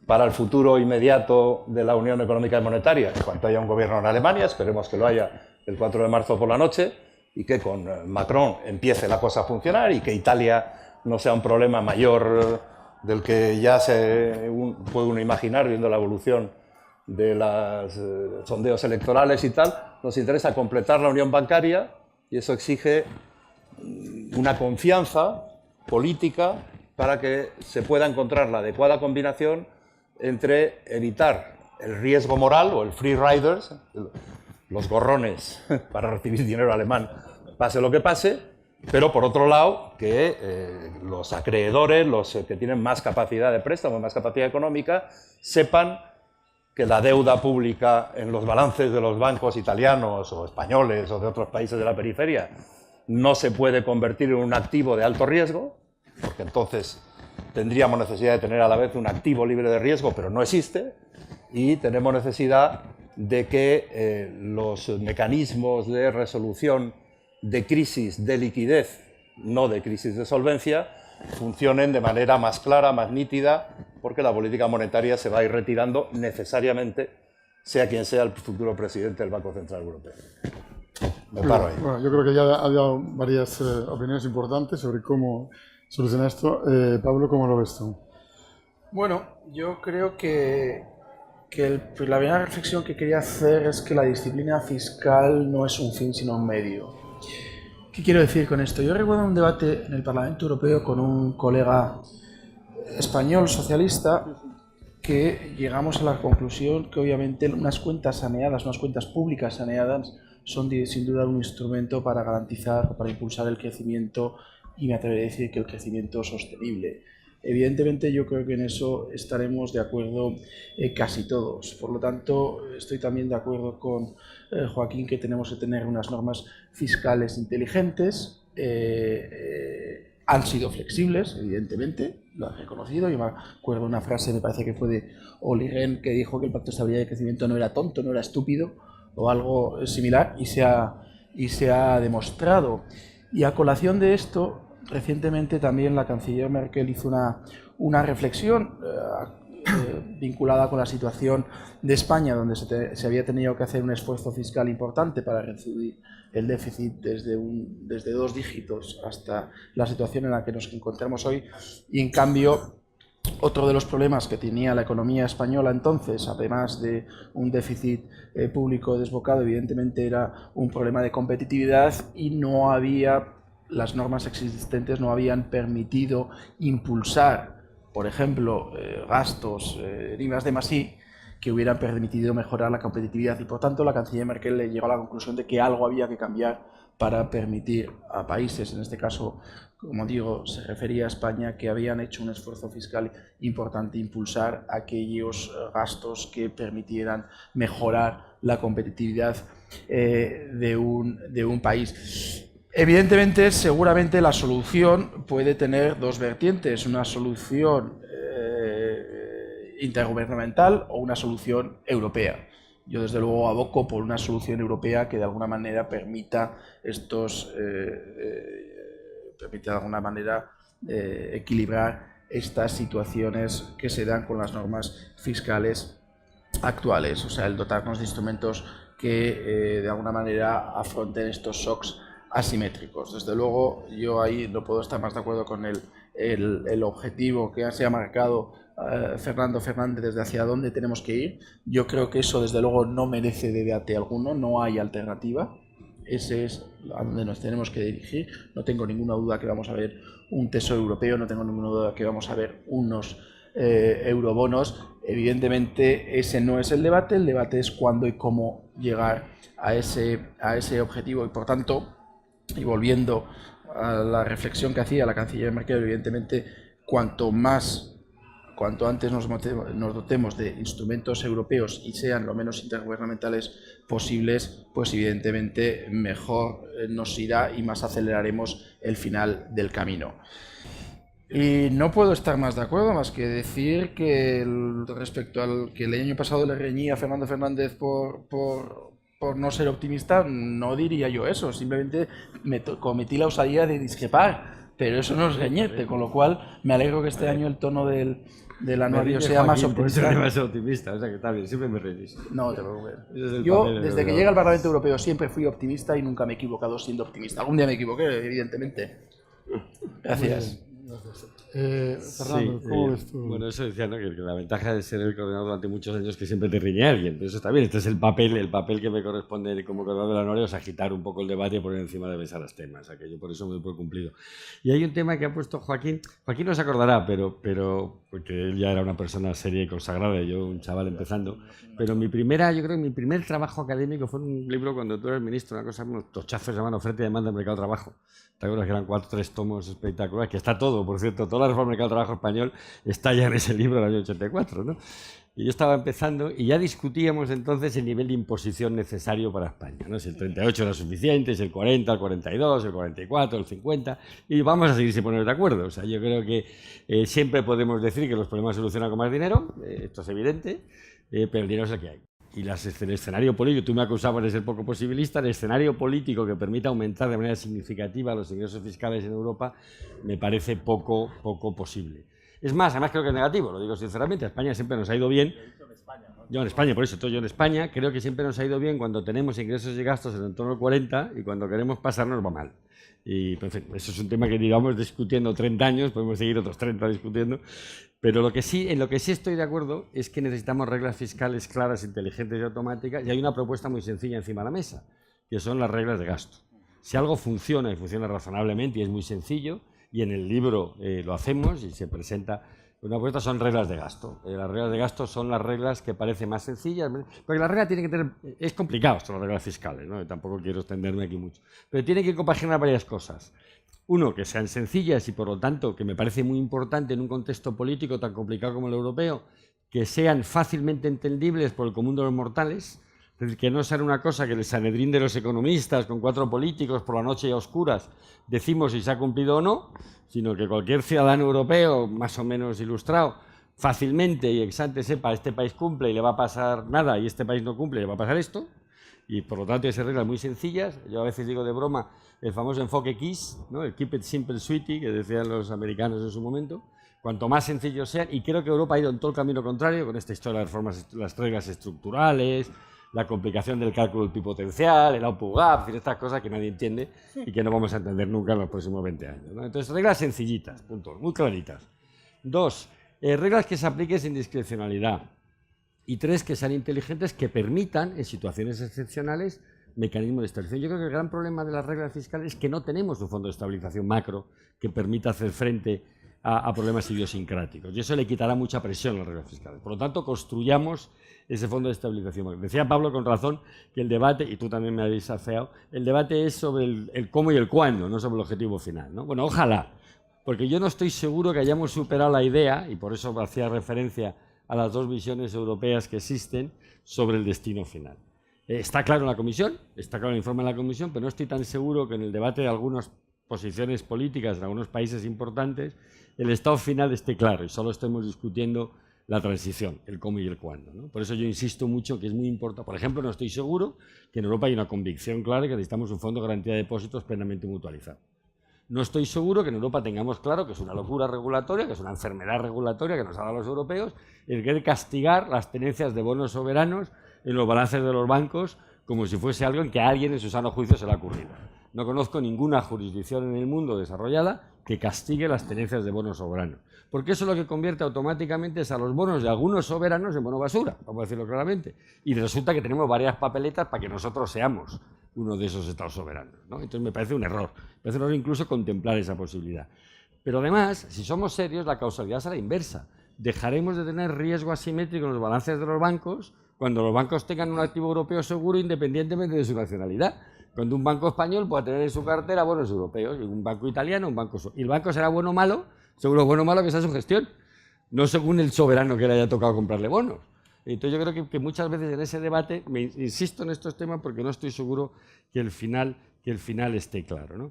para el futuro inmediato de la Unión Económica y Monetaria, en cuanto haya un gobierno en Alemania, esperemos que lo haya el 4 de marzo por la noche, y que con Macron empiece la cosa a funcionar y que Italia no sea un problema mayor del que ya puede uno imaginar viendo la evolución de los sondeos electorales y tal. Nos interesa completar la unión bancaria, y eso exige una confianza política para que se pueda encontrar la adecuada combinación entre evitar el riesgo moral o el free riders, los gorrones para recibir dinero alemán, pase lo que pase, pero por otro lado que los acreedores, los que tienen más capacidad de préstamo, más capacidad económica, sepan que la deuda pública en los balances de los bancos italianos o españoles o de otros países de la periferia no se puede convertir en un activo de alto riesgo, porque entonces tendríamos necesidad de tener a la vez un activo libre de riesgo, pero no existe, y tenemos necesidad de que los mecanismos de resolución de crisis de liquidez, no de crisis de solvencia, funcionen de manera más clara, más nítida, porque la política monetaria se va a ir retirando necesariamente, sea quien sea el futuro presidente del Banco Central Europeo. Me paro ahí. Bueno, yo creo que ya ha dado varias opiniones importantes sobre cómo solucionar esto. Pablo, ¿cómo lo ves tú? Bueno, yo creo que la primera reflexión que quería hacer es que la disciplina fiscal no es un fin sino un medio. ¿Qué quiero decir con esto? Yo recuerdo un debate en el Parlamento Europeo con un colega español socialista que llegamos a la conclusión que obviamente unas cuentas saneadas, unas cuentas públicas saneadas son sin duda un instrumento para garantizar, para impulsar el crecimiento, y me atrevería a decir que el crecimiento sostenible. Evidentemente yo creo que en eso estaremos de acuerdo casi todos. Por lo tanto, estoy también de acuerdo con Joaquín que tenemos que tener unas normas fiscales inteligentes. Han sido flexibles, evidentemente, lo han reconocido. Yo me acuerdo de una frase, me parece que fue de Olli Rehn, que dijo que el Pacto de Estabilidad y Crecimiento no era tonto, no era estúpido, o algo similar, y se ha demostrado. Y a colación de esto, recientemente también la canciller Merkel hizo una reflexión vinculada con la situación de España, donde se había tenido que hacer un esfuerzo fiscal importante para reducir el déficit desde 2 dígitos hasta la situación en la que nos encontramos hoy. Y en cambio, otro de los problemas que tenía la economía española entonces, además de un déficit público desbocado, evidentemente era un problema de competitividad, y las normas existentes no habían permitido impulsar por ejemplo, gastos en I+D+I que hubieran permitido mejorar la competitividad y por tanto la canciller Merkel le llegó a la conclusión de que algo había que cambiar para permitir a países, en este caso, como digo, se refería a España, que habían hecho un esfuerzo fiscal importante, impulsar aquellos gastos que permitieran mejorar la competitividad de un país. Evidentemente, seguramente la solución puede tener dos vertientes, una solución intergubernamental o una solución europea. Yo desde luego aboco por una solución europea que de alguna manera permita equilibrar estas situaciones que se dan con las normas fiscales actuales, o sea, el dotarnos de instrumentos que de alguna manera afronten estos shocks asimétricos. Desde luego, yo ahí no puedo estar más de acuerdo con el objetivo que se ha marcado Fernando Fernández desde hacia dónde tenemos que ir. Yo creo que eso desde luego no merece debate alguno, no hay alternativa. Ese es a donde nos tenemos que dirigir. No tengo ninguna duda que vamos a ver un tesoro europeo, no tengo ninguna duda que vamos a ver unos eurobonos. Evidentemente ese no es el debate es cuándo y cómo llegar a ese objetivo y por tanto, y volviendo a la reflexión que hacía la canciller Merkel, evidentemente cuanto antes nos dotemos de instrumentos europeos y sean lo menos intergubernamentales posibles, pues evidentemente mejor nos irá y más aceleraremos el final del camino. Y no puedo estar más de acuerdo, más que decir que respecto al que el año pasado le reñía a Fernando Fernández por no ser optimista, no diría yo eso, simplemente cometí la osadía de discrepar, pero eso no es reñirte, con lo cual me alegro que este año el tono del anuario sea más optimista. Más optimista, o sea que está bien, siempre me reís. No te preocupes. Yo, desde que llegué al Parlamento Europeo, siempre fui optimista y nunca me he equivocado siendo optimista. Algún día me equivoqué, evidentemente. Gracias. Gracias. Fernando, Sí, ¿cómo ves tú? bueno, eso decía, ¿no? Que la ventaja de ser el coordinador durante muchos años es que siempre te riñe alguien, pero eso está bien, este es el papel que me corresponde como coordinador de la anuario, es agitar un poco el debate y poner encima de mesa los temas, o sea que yo por eso me doy por cumplido. Y hay un tema que ha puesto Joaquín no se acordará, pero porque él ya era una persona seria y consagrada, y yo un chaval empezando, pero yo creo que mi primer trabajo académico fue un libro cuando tú eras ministro, una cosa, unos tochazos llamaban Oferta y Demanda del Mercado de Trabajo. ¿Te acuerdas que eran 3 tomos espectaculares? Que está todo, por cierto, toda la reforma del mercado de trabajo español está ya en ese libro del año 84, ¿no? Y yo estaba empezando y ya discutíamos entonces el nivel de imposición necesario para España, ¿no? Si el 38 era suficiente, si el 40, el 42, el 44, el 50, y vamos a seguir sin ponernos de acuerdo. O sea, yo creo que siempre podemos decir que los problemas se solucionan con más dinero, esto es evidente, pero el dinero es el que hay. Y el escenario político, tú me acusabas de ser poco posibilista, el escenario político que permita aumentar de manera significativa los ingresos fiscales en Europa me parece poco posible. Es más, además creo que es negativo, lo digo sinceramente, a España siempre nos ha ido bien. Yo en España, por eso, yo en España creo que siempre nos ha ido bien cuando tenemos ingresos y gastos en el entorno del 40 y cuando queremos pasarnos va mal. Y en fin, eso es un tema que digamos discutiendo 30 años, podemos seguir otros 30 discutiendo, pero en lo que sí estoy de acuerdo es que necesitamos reglas fiscales claras, inteligentes y automáticas, y hay una propuesta muy sencilla encima de la mesa, que son las reglas de gasto. Si algo funciona y funciona razonablemente y es muy sencillo, y en el libro lo hacemos y se presenta una propuesta, son reglas de gasto. Las reglas de gasto son las reglas que parecen más sencillas, porque la regla tiene que tener, es complicado esto, las reglas fiscales, ¿no? Tampoco quiero extenderme aquí mucho, pero tiene que compaginar varias cosas. Uno, que sean sencillas y por lo tanto, que me parece muy importante en un contexto político tan complicado como el europeo, que sean fácilmente entendibles por el común de los mortales, es decir, que no sean una cosa que el Sanedrín de los economistas con 4 políticos por la noche y a oscuras decimos si se ha cumplido o no, sino que cualquier ciudadano europeo más o menos ilustrado fácilmente y ex ante sepa este país cumple y le va a pasar nada y este país no cumple y le va a pasar esto, y por lo tanto hay reglas muy sencillas. Yo a veces digo de broma el famoso enfoque KISS, ¿no? El Keep It Simple Sweetie, que decían los americanos en su momento. Cuanto más sencillos sean, y creo que Europa ha ido en todo el camino contrario con esta historia de las reformas, las reglas estructurales, la complicación del cálculo del PIB potencial, el output gap, estas cosas que nadie entiende y que no vamos a entender nunca en los próximos 20 años, ¿no? Entonces, reglas sencillitas, punto, muy claritas. 2, reglas que se apliquen sin discrecionalidad. Y 3, que sean inteligentes, que permitan, en situaciones excepcionales, mecanismos de estabilización. Yo creo que el gran problema de las reglas fiscales es que no tenemos un fondo de estabilización macro que permita hacer frente a problemas idiosincráticos. Y eso le quitará mucha presión a las reglas fiscales. Por lo tanto, construyamos ese fondo de estabilización. Decía Pablo con razón que el debate, y tú también me habéis afeado, el debate es sobre el cómo y el cuándo, no sobre el objetivo final, ¿no? Bueno, ojalá, porque yo no estoy seguro que hayamos superado la idea, y por eso hacía referencia a las dos visiones europeas que existen sobre el destino final. Está claro en la Comisión, está claro en el informe de la Comisión, pero no estoy tan seguro que en el debate de algunas posiciones políticas en algunos países importantes el estado final esté claro y solo estemos discutiendo la transición, el cómo y el cuándo, ¿no? Por eso yo insisto mucho que es muy importante. Por ejemplo, no estoy seguro que en Europa hay una convicción clara que necesitamos un fondo de garantía de depósitos plenamente mutualizado. No estoy seguro que en Europa tengamos claro que es una locura regulatoria, que es una enfermedad regulatoria que nos ha dado los europeos, el querer castigar las tenencias de bonos soberanos en los balances de los bancos como si fuese algo en que a alguien en su sano juicio se le ha ocurrido. No conozco ninguna jurisdicción en el mundo desarrollada que castigue las tenencias de bonos soberanos. Porque eso lo que convierte automáticamente es a los bonos de algunos soberanos en bono basura, vamos a decirlo claramente. Y resulta que tenemos varias papeletas para que nosotros seamos uno de esos estados soberanos, ¿no? Entonces me parece un error. Me parece un error incluso contemplar esa posibilidad. Pero además, si somos serios, la causalidad será inversa. Dejaremos de tener riesgo asimétrico en los balances de los bancos cuando los bancos tengan un activo europeo seguro independientemente de su nacionalidad. Cuando un banco español pueda tener en su cartera bonos europeos, y un banco italiano, un banco... Y el banco será bueno o malo, seguro bueno o malo que sea su gestión, no según el soberano que le haya tocado comprarle bonos. Entonces yo creo que muchas veces en ese debate, insisto en estos temas porque no estoy seguro que el final esté claro, ¿no?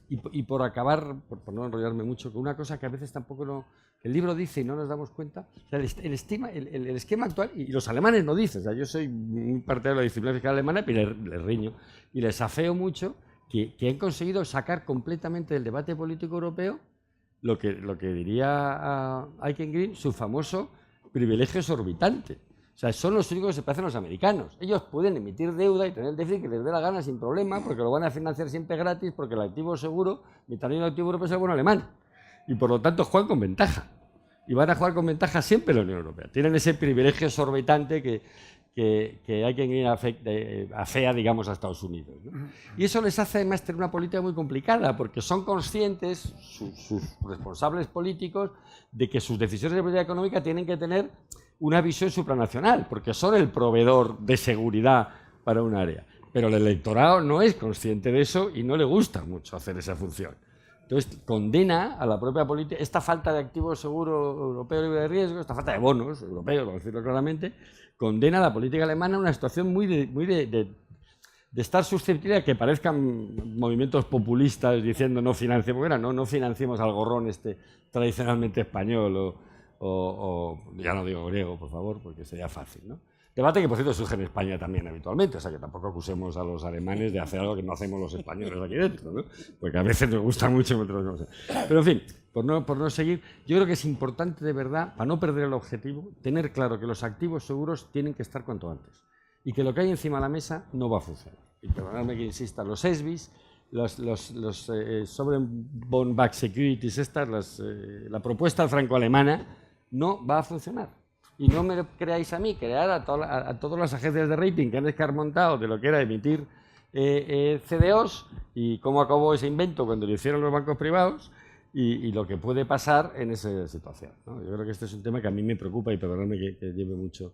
Y por acabar, por no enrollarme mucho, con una cosa que a veces tampoco el libro dice y no nos damos cuenta, o sea, el esquema actual, y los alemanes no dicen, o sea, yo soy muy partidario de la disciplina fiscal alemana, pero les riño y les afeo mucho que han conseguido sacar completamente del debate político europeo lo que diría Aiken Green, su famoso privilegio exorbitante. O sea, son los únicos que se parecen a los americanos. Ellos pueden emitir deuda y tener el déficit que les dé la gana sin problema, porque lo van a financiar siempre gratis, porque el activo seguro, mi tamaño activo europeo es el bono alemán. Y por lo tanto juegan con ventaja. Y van a jugar con ventaja siempre la Unión Europea. Tienen ese privilegio exorbitante que hay que afea, digamos, a Estados Unidos, ¿no? Y eso les hace además tener una política muy complicada, porque son conscientes, sus responsables políticos, de que sus decisiones de política económica tienen que tener una visión supranacional, porque son el proveedor de seguridad para un área. Pero el electorado no es consciente de eso y no le gusta mucho hacer esa función. Entonces, condena a la propia política esta falta de activo seguro europeo libre de riesgo, esta falta de bonos europeos, vamos a decirlo claramente, condena a la política alemana a una situación muy de estar susceptible a que parezcan movimientos populistas diciendo no financiemos, bueno, no financiemos al gorrón tradicionalmente español o ya no digo griego, por favor, porque sería fácil, ¿no? Debate que, por cierto, surge en España también habitualmente, o sea que tampoco acusemos a los alemanes de hacer algo que no hacemos los españoles aquí dentro, ¿no? Porque a veces nos gusta mucho otras cosas. Pero, en fin, por no seguir, yo creo que es importante, de verdad, para no perder el objetivo, tener claro que los activos seguros tienen que estar cuanto antes y que lo que hay encima de la mesa no va a funcionar. Y perdonadme que insista, los SBIs, los Sovereign Bond Backed Securities, la propuesta franco-alemana no va a funcionar. Y no me creáis a mí, crear a todas las agencias de rating que han descarmontado de lo que era emitir CDOs y cómo acabó ese invento cuando lo hicieron los bancos privados y lo que puede pasar en esa situación, ¿no? Yo creo que este es un tema que a mí me preocupa y perdonadme que lleve mucho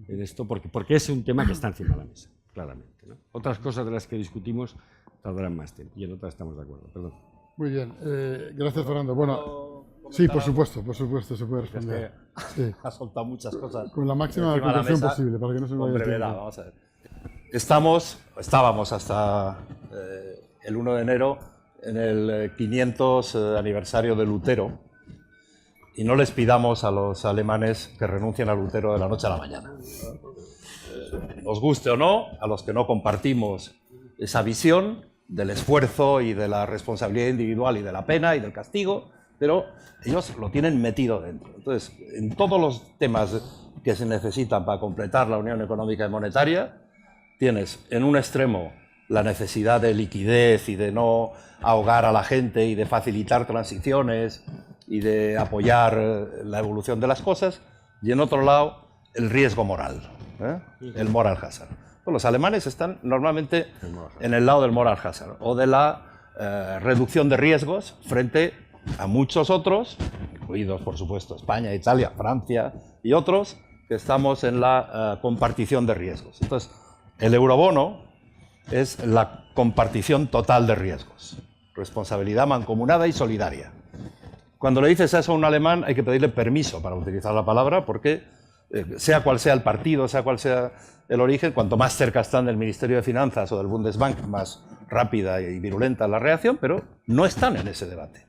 en esto, porque es un tema que está encima de la mesa, claramente, ¿no? Otras cosas de las que discutimos tardarán más tiempo y en otras estamos de acuerdo. Perdón. Muy bien, gracias Fernando. Bueno, sí, por supuesto, se puede responder. Es que ha soltado muchas cosas. Con la máxima concreción posible, para que no se vaya el tiempo. Vamos a ver. Estábamos hasta el 1 de enero en el 500 aniversario de Lutero y no les pidamos a los alemanes que renuncien a Lutero de la noche a la mañana. Nos guste o no, a los que no compartimos esa visión del esfuerzo y de la responsabilidad individual y de la pena y del castigo, pero ellos lo tienen metido dentro. Entonces, en todos los temas que se necesitan para completar la Unión Económica y Monetaria, tienes en un extremo la necesidad de liquidez y de no ahogar a la gente y de facilitar transiciones y de apoyar la evolución de las cosas, y en otro lado el riesgo moral, el moral hazard. Pues los alemanes están normalmente en el lado del moral hazard o de la reducción de riesgos frente a muchos otros, incluidos por supuesto España, Italia, Francia y otros, que estamos en la compartición de riesgos. Entonces, el eurobono es la compartición total de riesgos, responsabilidad mancomunada y solidaria. Cuando le dices eso a un alemán hay que pedirle permiso para utilizar la palabra, porque sea cual sea el partido, sea cual sea el origen, cuanto más cerca están del Ministerio de Finanzas o del Bundesbank, más rápida y virulenta la reacción, pero no están en ese debate.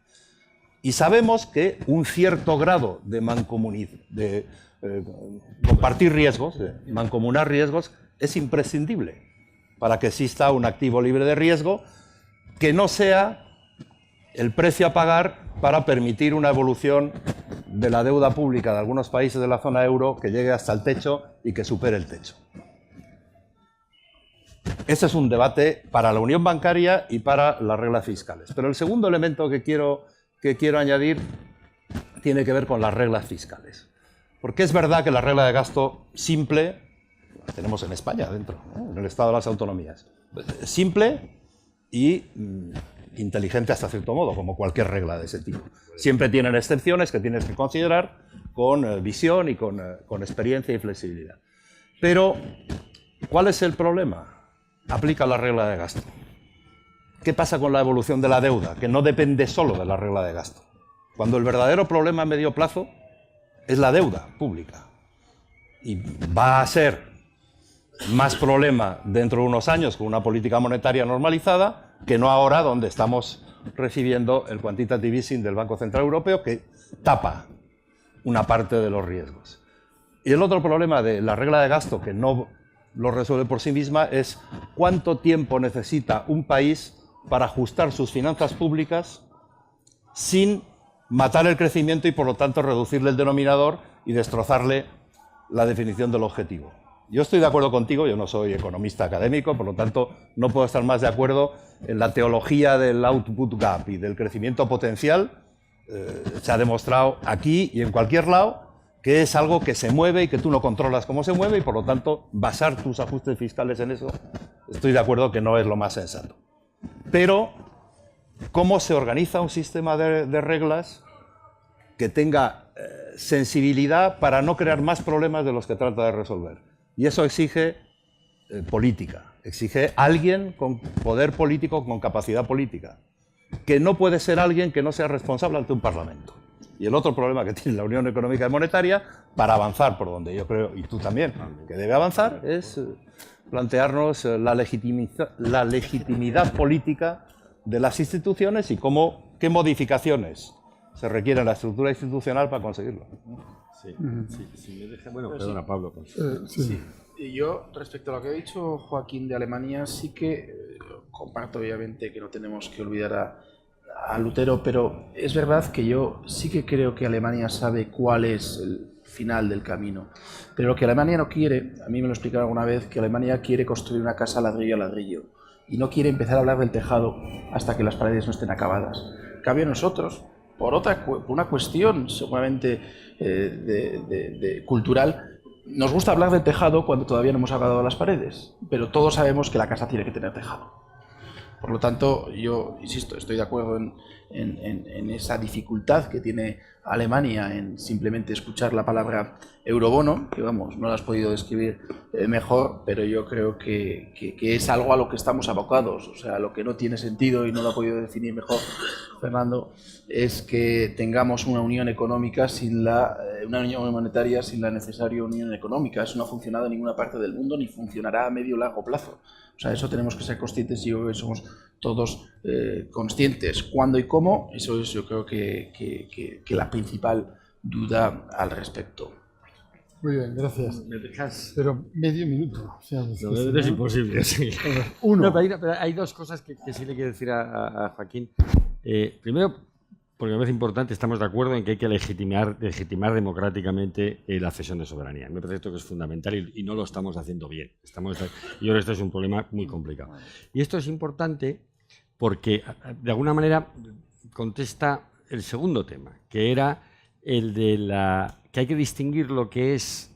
Y sabemos que un cierto grado de compartir riesgos, de mancomunar riesgos, es imprescindible para que exista un activo libre de riesgo que no sea el precio a pagar para permitir una evolución de la deuda pública de algunos países de la zona euro que llegue hasta el techo y que supere el techo. Ese es un debate para la unión bancaria y para las reglas fiscales. Pero el segundo elemento que quiero añadir tiene que ver con las reglas fiscales. Porque es verdad que la regla de gasto simple, la tenemos en España dentro, ¿no? En el Estado de las Autonomías, simple y inteligente hasta cierto modo, como cualquier regla de ese tipo. Siempre tienen excepciones que tienes que considerar con visión y con experiencia y flexibilidad. Pero, ¿cuál es el problema? Aplica la regla de gasto. ¿Qué pasa con la evolución de la deuda? Que no depende solo de la regla de gasto. Cuando el verdadero problema a medio plazo es la deuda pública. Y va a ser más problema dentro de unos años con una política monetaria normalizada que no ahora, donde estamos recibiendo el quantitative easing del Banco Central Europeo, que tapa una parte de los riesgos. Y el otro problema de la regla de gasto, que no lo resuelve por sí misma, es cuánto tiempo necesita un país para ajustar sus finanzas públicas sin matar el crecimiento y por lo tanto reducirle el denominador y destrozarle la definición del objetivo. Yo estoy de acuerdo contigo, yo no soy economista académico, por lo tanto no puedo estar más de acuerdo en la teología del output gap y del crecimiento potencial. Se ha demostrado aquí y en cualquier lado que es algo que se mueve y que tú no controlas cómo se mueve y por lo tanto basar tus ajustes fiscales en eso, estoy de acuerdo que no es lo más sensato. Pero, ¿cómo se organiza un sistema de reglas que tenga sensibilidad para no crear más problemas de los que trata de resolver? Y eso exige política, exige alguien con poder político, con capacidad política, que no puede ser alguien que no sea responsable ante un Parlamento. Y el otro problema que tiene la Unión Económica y Monetaria, para avanzar por donde yo creo, y tú también, que debe avanzar, es plantearnos la legitimidad política de las instituciones y qué modificaciones se requieren en la estructura institucional para conseguirlo. Sí. Bueno, perdona, Pablo. Sí. Y yo, respecto a lo que ha dicho Joaquín de Alemania, sí que comparto obviamente que no tenemos que olvidar a Lutero, pero es verdad que yo sí que creo que Alemania sabe cuál es el final del camino. Pero lo que Alemania no quiere, a mí me lo explicaron alguna vez, que Alemania quiere construir una casa ladrillo a ladrillo y no quiere empezar a hablar del tejado hasta que las paredes no estén acabadas. En cambio nosotros, por una cuestión seguramente cultural, nos gusta hablar del tejado cuando todavía no hemos acabado las paredes, pero todos sabemos que la casa tiene que tener tejado. Por lo tanto, yo insisto, estoy de acuerdo en esa dificultad que tiene Alemania en simplemente escuchar la palabra eurobono, que vamos, no la has podido describir mejor, pero yo creo que es algo a lo que estamos abocados. O sea, lo que no tiene sentido, y no lo ha podido definir mejor Fernando, es que tengamos una unión económica una unión monetaria sin la necesaria unión económica. Eso no ha funcionado en ninguna parte del mundo ni funcionará a medio o largo plazo. O sea, eso tenemos que ser conscientes y yo creo que somos todos conscientes. ¿Cuándo y cómo? Eso es, yo creo que la principal duda al respecto. Muy bien, gracias. ¿Me dejas? Pero medio minuto. O sea, Es imposible, sí. Uno. No, pero hay dos cosas que sí le quiero decir a Joaquín. Primero, porque me parece importante, estamos de acuerdo en que hay que legitimar democráticamente la cesión de soberanía. Me parece esto que es fundamental y no lo estamos haciendo bien. Yo creo que esto es un problema muy complicado. Y esto es importante porque, de alguna manera, contesta el segundo tema, que era el de que hay que distinguir lo que es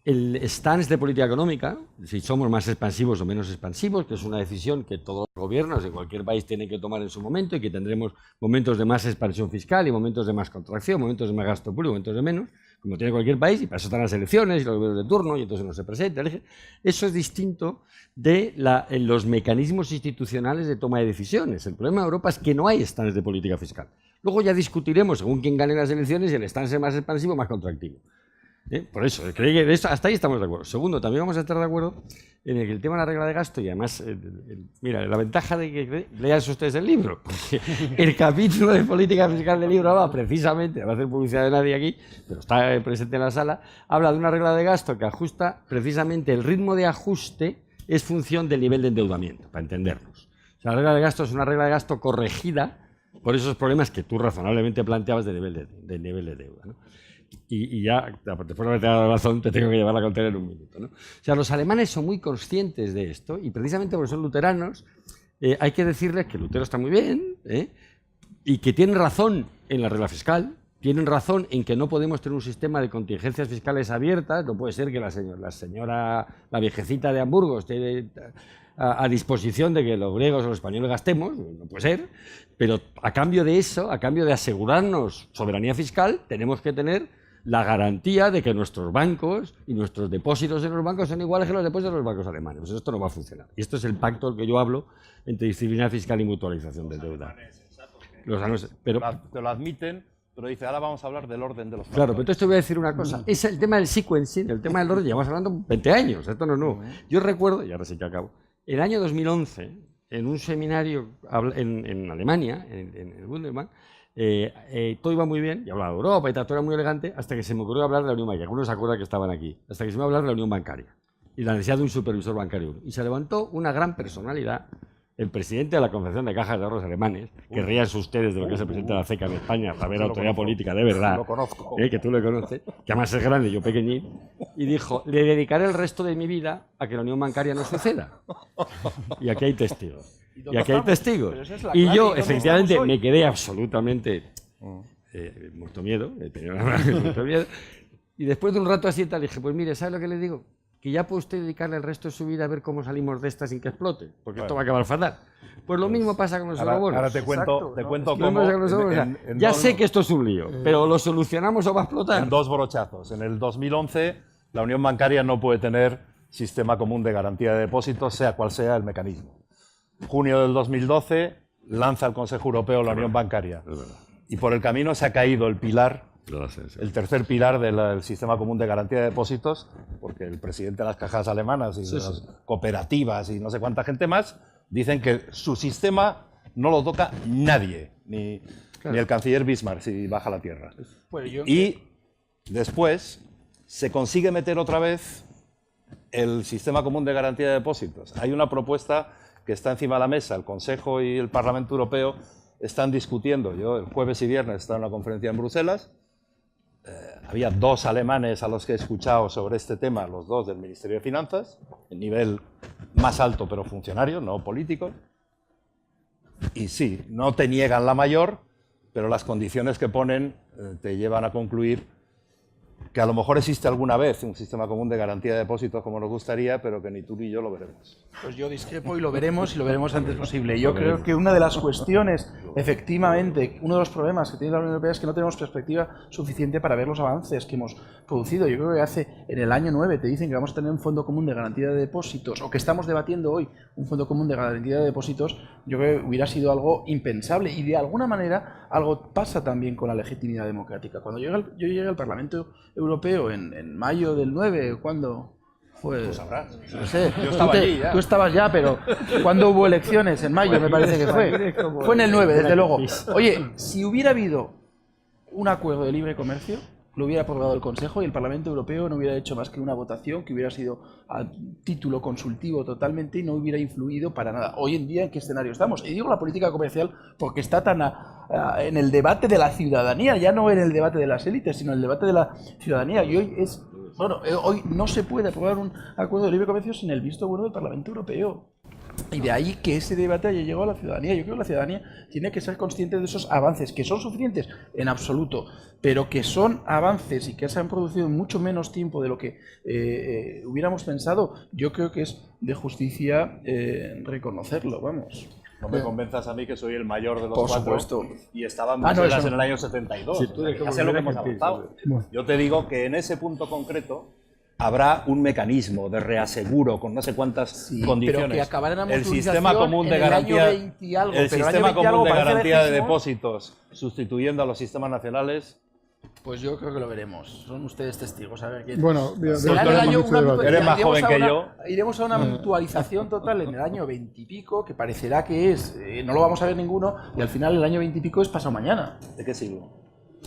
el stance de política económica, si somos más expansivos o menos expansivos, que es una decisión que todos los gobiernos en cualquier país tienen que tomar en su momento y que tendremos momentos de más expansión fiscal y momentos de más contracción, momentos de más gasto público, momentos de menos, como tiene cualquier país, y para eso están las elecciones y los gobiernos de turno, y entonces no se presenta, elige. Eso es distinto de los mecanismos institucionales de toma de decisiones. El problema de Europa es que no hay stance de política fiscal. Luego ya discutiremos, según quién gane las elecciones, si el stance es más expansivo o más contractivo. Por eso, creo que hasta ahí estamos de acuerdo. Segundo, también vamos a estar de acuerdo en el tema de la regla de gasto, y además, mira, la ventaja de que lean ustedes el libro, porque el capítulo de política fiscal del libro va precisamente, no va a hacer publicidad de nadie aquí, pero está presente en la sala, habla de una regla de gasto que ajusta precisamente el ritmo de ajuste es función del nivel de endeudamiento, para entendernos. O sea, la regla de gasto es una regla de gasto corregida por esos problemas que tú razonablemente planteabas de nivel de deuda, ¿no? Y ya, después de haberte dado razón, te tengo que llevar la contraria en un minuto, ¿no? O sea, los alemanes son muy conscientes de esto, y precisamente porque son luteranos, hay que decirles que Lutero está muy bien, y que tienen razón en la regla fiscal, tienen razón en que no podemos tener un sistema de contingencias fiscales abiertas. No puede ser que la viejecita de Hamburgo esté a disposición de que los griegos o los españoles gastemos, no puede ser, pero a cambio de eso, a cambio de asegurarnos soberanía fiscal, tenemos que tener la garantía de que nuestros bancos y nuestros depósitos en los bancos son iguales que los depósitos de los bancos alemanes. Pues esto no va a funcionar. Y esto es el pacto del que yo hablo entre disciplina fiscal y mutualización de deuda. Los alemanes, pero te lo admiten, pero dice, ahora vamos a hablar del orden de los... Claro, pero entonces te voy a decir una cosa. Es el tema del sequencing, el tema del orden, llevamos hablando 20 años, esto no es nuevo. Yo recuerdo, y ahora sí que acabo, el año 2011, en un seminario en Alemania, en el Bundesbank, todo iba muy bien, y hablaba de Europa y tal, todo era muy elegante, hasta que se me ocurrió hablar de la Unión Bancaria. Algunos se acuerdan que estaban aquí. Hasta que se me ocurrió hablar de la Unión Bancaria y la necesidad de un supervisor bancario. Y se levantó una gran personalidad, el presidente de la Confederación de Cajas de Ahorros Alemanes, que ríanse ustedes de lo que es el presidente de la CECA en España, para ver autoridad política de verdad, lo conozco. Que tú lo conoces, que además es grande, yo pequeñín, y dijo, le dedicaré el resto de mi vida a que la unión bancaria no suceda. Y aquí hay testigos. Y aquí hay testigos. Y yo, efectivamente, me quedé absolutamente muerto miedo, muerto miedo, y después de un rato así tal, dije, pues mire, ¿sabe lo que le digo? Que ya puede usted dedicarle el resto de su vida a ver cómo salimos de esta sin que explote, porque esto va a acabar fatal. Pues lo mismo pasa con los eurobonos. Ahora te cuento cómo... Ya sé que esto es un lío, pero lo solucionamos o va a explotar. En dos brochazos. En el 2011, la Unión Bancaria no puede tener sistema común de garantía de depósitos, sea cual sea el mecanismo. Junio del 2012, lanza el Consejo Europeo la Unión Bancaria. Y por el camino se ha caído el pilar, el tercer pilar del sistema común de garantía de depósitos, porque el presidente de las cajas alemanas y de las cooperativas y no sé cuánta gente más dicen que su sistema no lo toca nadie, ni el canciller Bismarck si baja la tierra. Y después se consigue meter otra vez el sistema común de garantía de depósitos. Hay una propuesta que está encima de la mesa, el Consejo y el Parlamento Europeo están discutiendo. Yo el jueves y viernes estaba en una conferencia en Bruselas. Había dos alemanes a los que he escuchado sobre este tema, los dos del Ministerio de Finanzas, el nivel más alto pero funcionario, no político. Y sí, no te niegan la mayor, pero las condiciones que ponen te llevan a concluir que a lo mejor existe alguna vez un sistema común de garantía de depósitos como nos gustaría, pero que ni tú ni yo lo veremos. Pues yo discrepo y lo veremos antes posible. Yo creo que una de las cuestiones, efectivamente, uno de los problemas que tiene la Unión Europea es que no tenemos perspectiva suficiente para ver los avances que hemos producido. Yo creo que en el año 9 te dicen que vamos a tener un fondo común de garantía de depósitos, o que estamos debatiendo hoy un fondo común de garantía de depósitos. Yo creo que hubiera sido algo impensable, y de alguna manera algo pasa también con la legitimidad democrática. Cuando yo llegué al Parlamento Europeo en mayo del 9, ¿cuándo fue? Tú sabrás. No sé, yo estaba allí ya. Tú estabas ya, pero ¿cuándo hubo elecciones? En mayo, me parece que fue. Fue en el 9, desde luego. Oye, si hubiera habido un acuerdo de libre comercio, lo hubiera aprobado el Consejo, y el Parlamento Europeo no hubiera hecho más que una votación que hubiera sido a título consultivo totalmente y no hubiera influido para nada. Hoy en día, ¿en qué escenario estamos? Y digo la política comercial porque está tan en el debate de la ciudadanía, ya no en el debate de las élites, sino en el debate de la ciudadanía. Y hoy no se puede aprobar un acuerdo de libre comercio sin el visto bueno del Parlamento Europeo. Y de ahí que ese debate haya llegado a la ciudadanía. Yo creo que la ciudadanía tiene que ser consciente de esos avances, que son suficientes en absoluto, pero que son avances y que se han producido en mucho menos tiempo de lo que hubiéramos pensado. Yo creo que es de justicia reconocerlo, vamos. No me convenzas a mí que soy el mayor de los Por cuatro supuesto. y estaba en no, Bruselas eso en el año 72. Sí, tú eres ya como sé lo que que hemos eres avanzado. Bueno. Yo te digo que en ese punto concreto habrá un mecanismo de reaseguro con no sé cuántas condiciones. Pero que acabará en la el sistema movilización común de en el año garantía, 20 y algo, el pero el año sistema 20 y algo común de parece garantía de lejísimo. depósitos sustituyendo a los sistemas nacionales. Pues yo creo que lo veremos. Son ustedes testigos. A ver quién. Bueno, mira, Será en tenemos el año mucho debate. Eres más iremos joven a que una- yo. Iremos a una mutualización total en el año 20 y pico, que parecerá que es, no lo vamos a ver ninguno, y al final el año 20 y pico es pasado mañana, ¿De qué siglo?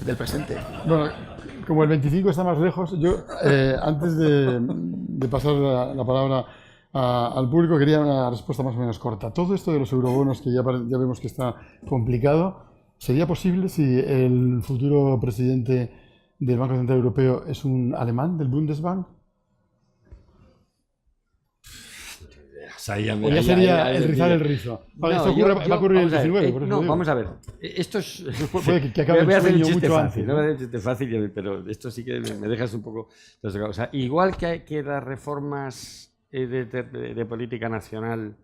del presente. Bueno, como el 25 está más lejos, yo antes de pasar la palabra al público quería una respuesta más o menos corta. Todo esto de los eurobonos, que ya vemos que está complicado, ¿sería posible si el futuro presidente del Banco Central Europeo es un alemán del Bundesbank? ¿O ya sería el rizar el rizo? Vale, esto va a ocurrir el 19, por eso no, lo digo. vamos a ver. Esto es... Puede que acabe voy a el hacer un sueño chiste mucho fácil, antes, ¿no? ¿no? Voy a hacer un chiste fácil, pero esto sí que me dejas un poco... O sea, igual que las reformas de política nacional,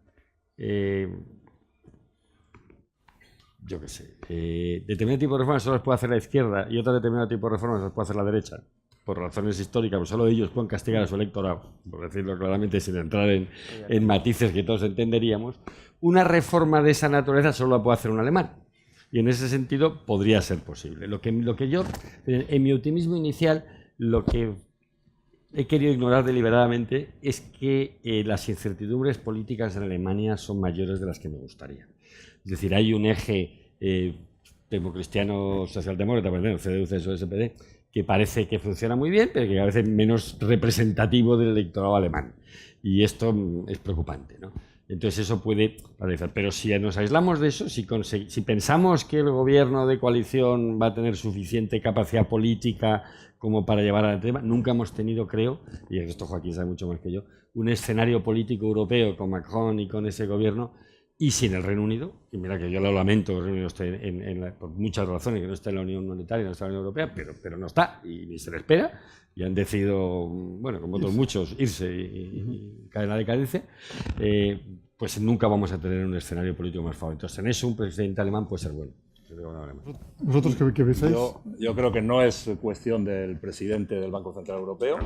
yo qué sé, determinado tipo de reformas solo las puede hacer la izquierda y otro determinado tipo de reformas las puede hacer la derecha, por razones históricas, pues solo ellos pueden castigar a su electorado, por decirlo claramente, sin entrar en matices que todos entenderíamos. Una reforma de esa naturaleza solo la puede hacer un alemán. Y en ese sentido podría ser posible. Lo que yo, en mi optimismo inicial, lo que he querido ignorar deliberadamente es que las incertidumbres políticas en Alemania son mayores de las que me gustaría. Es decir, hay un eje democristiano socialdemócrata, CDU, CSU, SPD, que parece que funciona muy bien, pero que a veces es menos representativo del electorado alemán. Y esto es preocupante, ¿no? Entonces eso puede paralizar. Pero si nos aislamos de eso, si pensamos que el gobierno de coalición va a tener suficiente capacidad política como para llevar al tema, nunca hemos tenido, creo, y esto Joaquín sabe mucho más que yo, un escenario político europeo con Macron y con ese gobierno y sin el Reino Unido, y mira que yo lo lamento, el Reino Unido está por muchas razones, que no está en la Unión Monetaria, no está en la Unión Europea, pero no está, y ni se le espera, y han decidido, bueno, como otros muchos, irse y caer en la decadencia, pues nunca vamos a tener un escenario político más favorable. Entonces, en eso un presidente alemán puede ser bueno. ¿Vosotros qué pensáis? Yo creo que no es cuestión del presidente del Banco Central Europeo.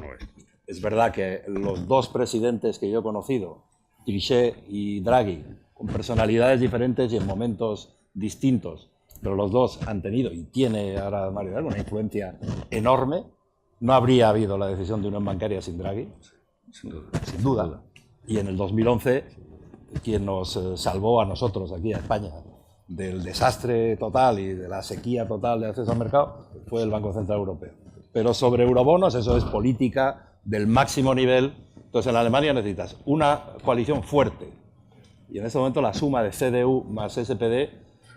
Es verdad que los dos presidentes que yo he conocido, Trichet y Draghi, con personalidades diferentes y en momentos distintos, pero los dos han tenido y tiene ahora Mario Draghi una influencia enorme. No habría habido la decisión de unión bancaria sin Draghi, sin duda. Y en el 2011, quien nos salvó a nosotros aquí, a España, del desastre total y de la sequía total de acceso al mercado, fue el Banco Central Europeo. Pero sobre eurobonos, eso es política del máximo nivel. Entonces, en Alemania necesitas una coalición fuerte. Y en este momento la suma de CDU más SPD,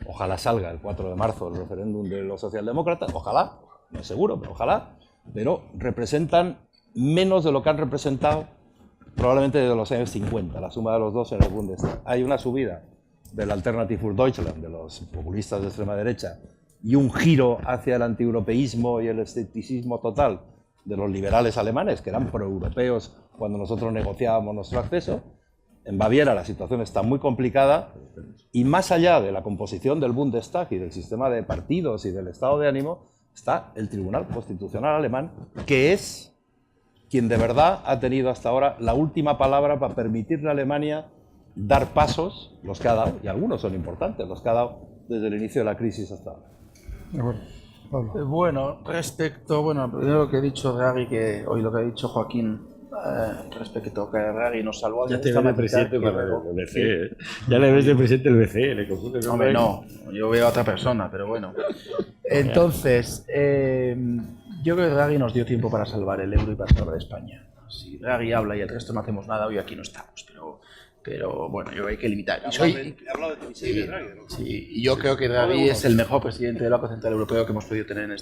ojalá salga el 4 de marzo el referéndum de los socialdemócratas, ojalá, no es seguro, pero ojalá, pero representan menos de lo que han representado probablemente desde los años 50, la suma de los dos en el Bundestag. Hay una subida del Alternative für Deutschland, de los populistas de extrema derecha, y un giro hacia el antieuropeísmo y el escepticismo total de los liberales alemanes, que eran proeuropeos cuando nosotros negociábamos nuestro acceso. En Baviera la situación está muy complicada y más allá de la composición del Bundestag y del sistema de partidos y del estado de ánimo, está el Tribunal Constitucional alemán, que es quien de verdad ha tenido hasta ahora la última palabra para permitirle a Alemania dar pasos, los que ha dado, y algunos son importantes, los que ha dado desde el inicio de la crisis hasta ahora. De acuerdo. Pablo. Bueno, primero lo que ha dicho Draghi, hoy lo que ha dicho Joaquín, respecto a que Draghi nos salvó. Ya te ves de presidente para el BCE. Ya le ves de presidente del BCE, le confundes. Hombre, no, yo veo a otra persona, pero bueno. Entonces, yo creo que Draghi nos dio tiempo para salvar el euro y para salvar España. Si Draghi habla y el resto no hacemos nada, hoy aquí no estamos. Pero Pero bueno, yo creo que hay que limitar. He hablado de tu visión de Draghi, ¿no? Sí, y yo creo que Draghi es el mejor presidente del Banco Central Europeo que hemos podido tener en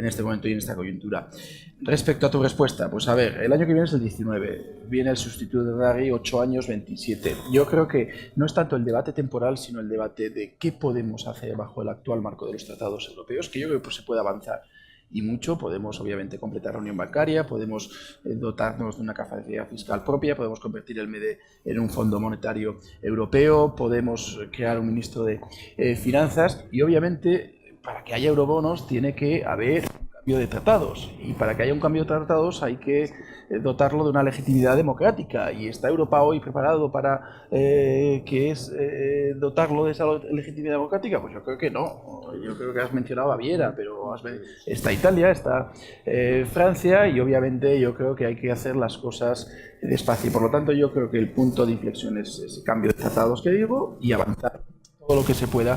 este momento y en esta coyuntura. Respecto a tu respuesta, pues a ver, el año que viene es el 19, viene el sustituto de Draghi, 8 años, 27. Yo creo que no es tanto el debate temporal, sino el debate de qué podemos hacer bajo el actual marco de los tratados europeos, que yo creo que pues, se puede avanzar. Y mucho, podemos obviamente completar la unión bancaria, podemos dotarnos de una capacidad fiscal propia, podemos convertir el MEDE en un fondo monetario europeo, podemos crear un ministro de finanzas y obviamente para que haya eurobonos tiene que haber un cambio de tratados y para que haya un cambio de tratados hay que dotarlo de una legitimidad democrática y está Europa hoy preparado para dotarlo de esa legitimidad democrática. Pues yo creo que no. Yo creo que has mencionado Baviera, pero está Italia, está Francia y obviamente yo creo que hay que hacer las cosas despacio. Por lo tanto yo creo que el punto de inflexión es ese cambio de tratados que digo y avanzar todo lo que se pueda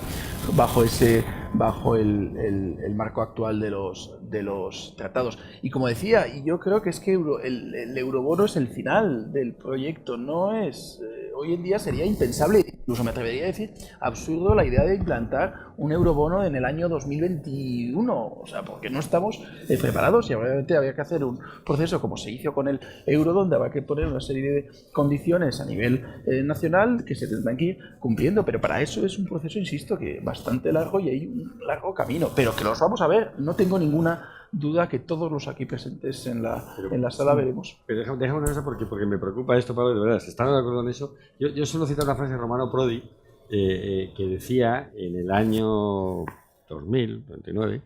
bajo el marco actual de los tratados. Y como decía, y yo creo que es que el eurobono es el final del proyecto, no es... hoy en día sería impensable, incluso me atrevería a decir absurdo la idea de implantar un eurobono en el año 2021, o sea, porque no estamos preparados y obviamente habría que hacer un proceso como se hizo con el euro, donde habrá que poner una serie de condiciones a nivel nacional que se tendrán que ir cumpliendo, pero para eso es un proceso, insisto, que bastante largo y hay un largo camino, pero que los vamos a ver, no tengo ninguna duda que todos los aquí presentes en la sala veremos. Pero déjame una cosa porque me preocupa esto, Pablo, de verdad, si están de acuerdo en eso. Yo solo cito una frase de Romano Prodi que decía en el año 2029,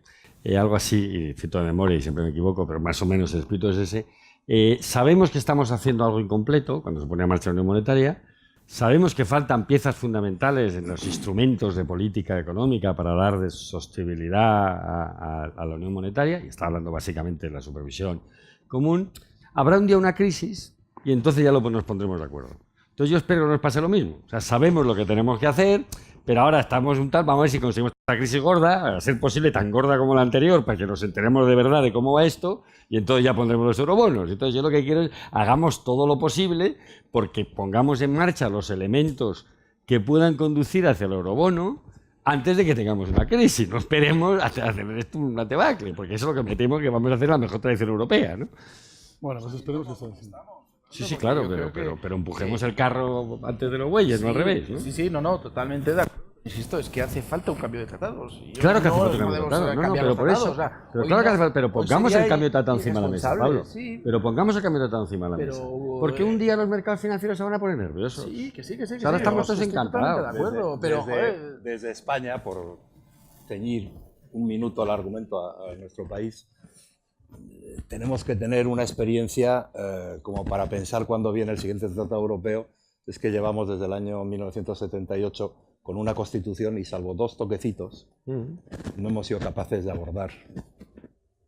algo así, y cito de memoria y siempre me equivoco, pero más o menos el espíritu es ese. Sabemos que estamos haciendo algo incompleto cuando se pone a marcha la Unión Monetaria. Sabemos que faltan piezas fundamentales en los instrumentos de política económica para dar de sostenibilidad a la Unión Monetaria, y está hablando básicamente de la supervisión común. Habrá un día una crisis y entonces ya nos pondremos de acuerdo. Entonces yo espero que nos pase lo mismo. O sea, sabemos lo que tenemos que hacer, pero ahora estamos vamos a ver si conseguimos esta crisis gorda, a ser posible tan gorda como la anterior, para que nos enteremos de verdad de cómo va esto, y entonces ya pondremos los eurobonos. Entonces yo lo que quiero es hagamos todo lo posible porque pongamos en marcha los elementos que puedan conducir hacia el eurobono antes de que tengamos una crisis. No esperemos a hacer esto una debacle, porque eso es lo que me temo que vamos a hacer la mejor tradición europea, ¿no? Bueno, pues esperemos que sea así. Sí, claro, pero empujemos el carro antes de los bueyes, no al revés, ¿no? Sí, no, totalmente de acuerdo. Insisto, es que hace falta un cambio de tratados. Claro que hace falta un cambio de tratados. No, pero por eso. Pero claro que hace falta, pero pongamos el cambio de tratado encima de la mesa, Pablo. Sí. Pero pongamos el cambio de tratado encima de la mesa. Porque un día los mercados financieros se van a poner nerviosos. Sí, que sí. Ahora estamos todos encantados. De acuerdo, pero desde España, por ceñir un minuto al argumento a nuestro país, tenemos que tener una experiencia como para pensar cuándo viene el siguiente tratado europeo. Es que llevamos desde el año 1978 con una constitución y salvo 2 toquecitos no hemos sido capaces de abordar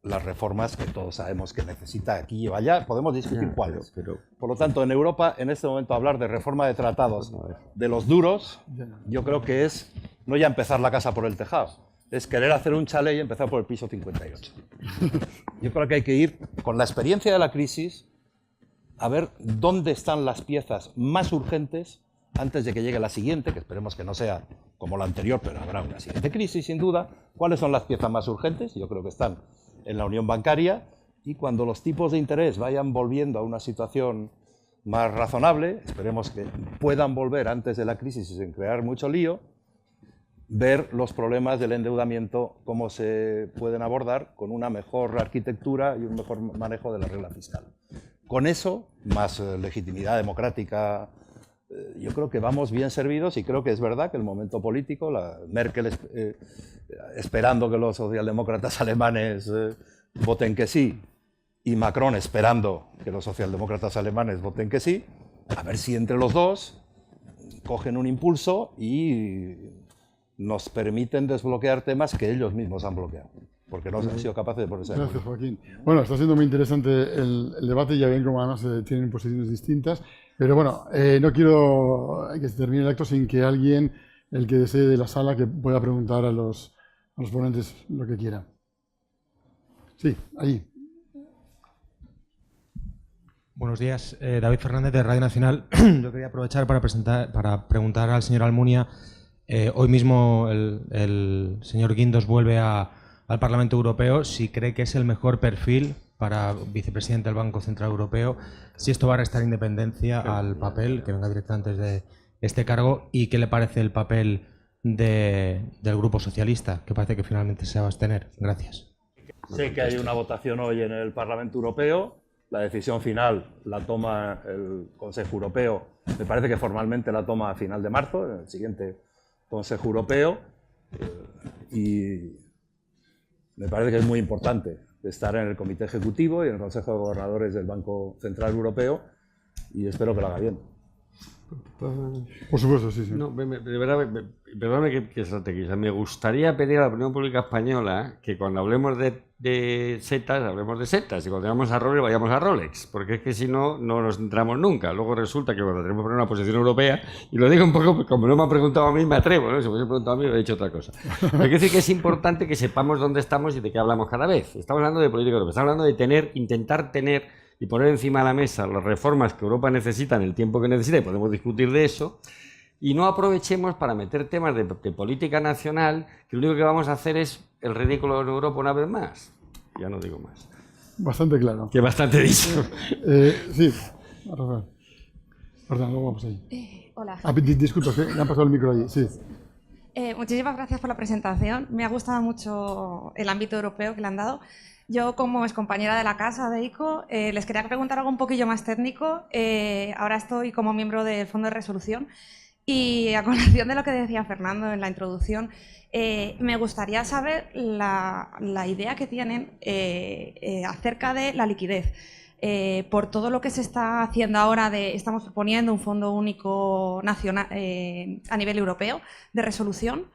las reformas que todos sabemos que necesita aquí o allá. Podemos discutir cuáles. Por lo tanto, en Europa, en este momento, hablar de reforma de tratados de los duros, yo creo que es no ya empezar la casa por el tejado, es querer hacer un chalet y empezar por el piso 58. Yo creo que hay que ir, con la experiencia de la crisis, a ver dónde están las piezas más urgentes antes de que llegue la siguiente, que esperemos que no sea como la anterior, pero habrá una siguiente crisis, sin duda. ¿Cuáles son las piezas más urgentes? Yo creo que están en la unión bancaria, y cuando los tipos de interés vayan volviendo a una situación más razonable, esperemos que puedan volver antes de la crisis y sin crear mucho lío, ver los problemas del endeudamiento, cómo se pueden abordar con una mejor arquitectura y un mejor manejo de la regla fiscal. Con eso, más legitimidad democrática, yo creo que vamos bien servidos, y creo que es verdad que el momento político, la Merkel esperando que los socialdemócratas alemanes voten que sí, y Macron esperando que los socialdemócratas alemanes voten que sí, a ver si entre los dos cogen un impulso y nos permiten desbloquear temas que ellos mismos han bloqueado, porque no han sido capaces de ponerse de acuerdo. Gracias, Joaquín. Bueno, está siendo muy interesante el debate, ya ven cómo además tienen posiciones distintas, pero bueno, no quiero que se termine el acto sin que alguien, el que desee de la sala, que pueda preguntar a los ponentes lo que quiera. Sí, ahí. Buenos días, David Fernández de Radio Nacional. Yo quería aprovechar para preguntar al señor Almunia. Hoy mismo el señor Guindos vuelve al Parlamento Europeo. Si cree que es el mejor perfil para vicepresidente del Banco Central Europeo, si esto va a restar independencia al papel, que venga directamente desde este cargo, y qué le parece el papel del Grupo Socialista, que parece que finalmente se va a abstener. Gracias. Sé que hay una votación hoy en el Parlamento Europeo. La decisión final la toma el Consejo Europeo. Me parece que formalmente la toma a final de marzo, en el siguiente Consejo Europeo. Y me parece que es muy importante estar en el Comité Ejecutivo y en el Consejo de Gobernadores del Banco Central Europeo. Y espero que lo haga bien. Por supuesto, sí, sí. No, de verdad, perdóname que estrategiza. Me gustaría pedir a la opinión pública española que cuando hablemos de setas, hablemos de setas, y cuando vayamos a Rolex, vayamos a Rolex, porque es que si no, no nos entramos nunca. Luego resulta que cuando tenemos que poner una posición europea, y lo digo un poco, como no me han preguntado a mí, me atrevo, ¿no? Si me hubiesen preguntado a mí, he dicho otra cosa. Pero quiero decir que es importante que sepamos dónde estamos y de qué hablamos cada vez. Estamos hablando de política europea, estamos hablando de intentar tener y poner encima de la mesa las reformas que Europa necesita en el tiempo que necesita, y podemos discutir de eso, y no aprovechemos para meter temas de política nacional, que lo único que vamos a hacer es el ridículo en Europa una vez más. Ya no digo más. Bastante claro. Que bastante dicho. Sí, Rafael. Perdón, luego vamos ahí. Hola. Disculpa, que le han pasado el micro ahí. Sí. Muchísimas gracias por la presentación. Me ha gustado mucho el ámbito europeo que le han dado. Yo, como excompañera de la casa de ICO, les quería preguntar algo un poquillo más técnico. Ahora estoy como miembro del Fondo de Resolución y a colación de lo que decía Fernando en la introducción, me gustaría saber la idea que tienen acerca de la liquidez. Por todo lo que se está haciendo ahora, estamos proponiendo un fondo único nacional a nivel europeo de resolución.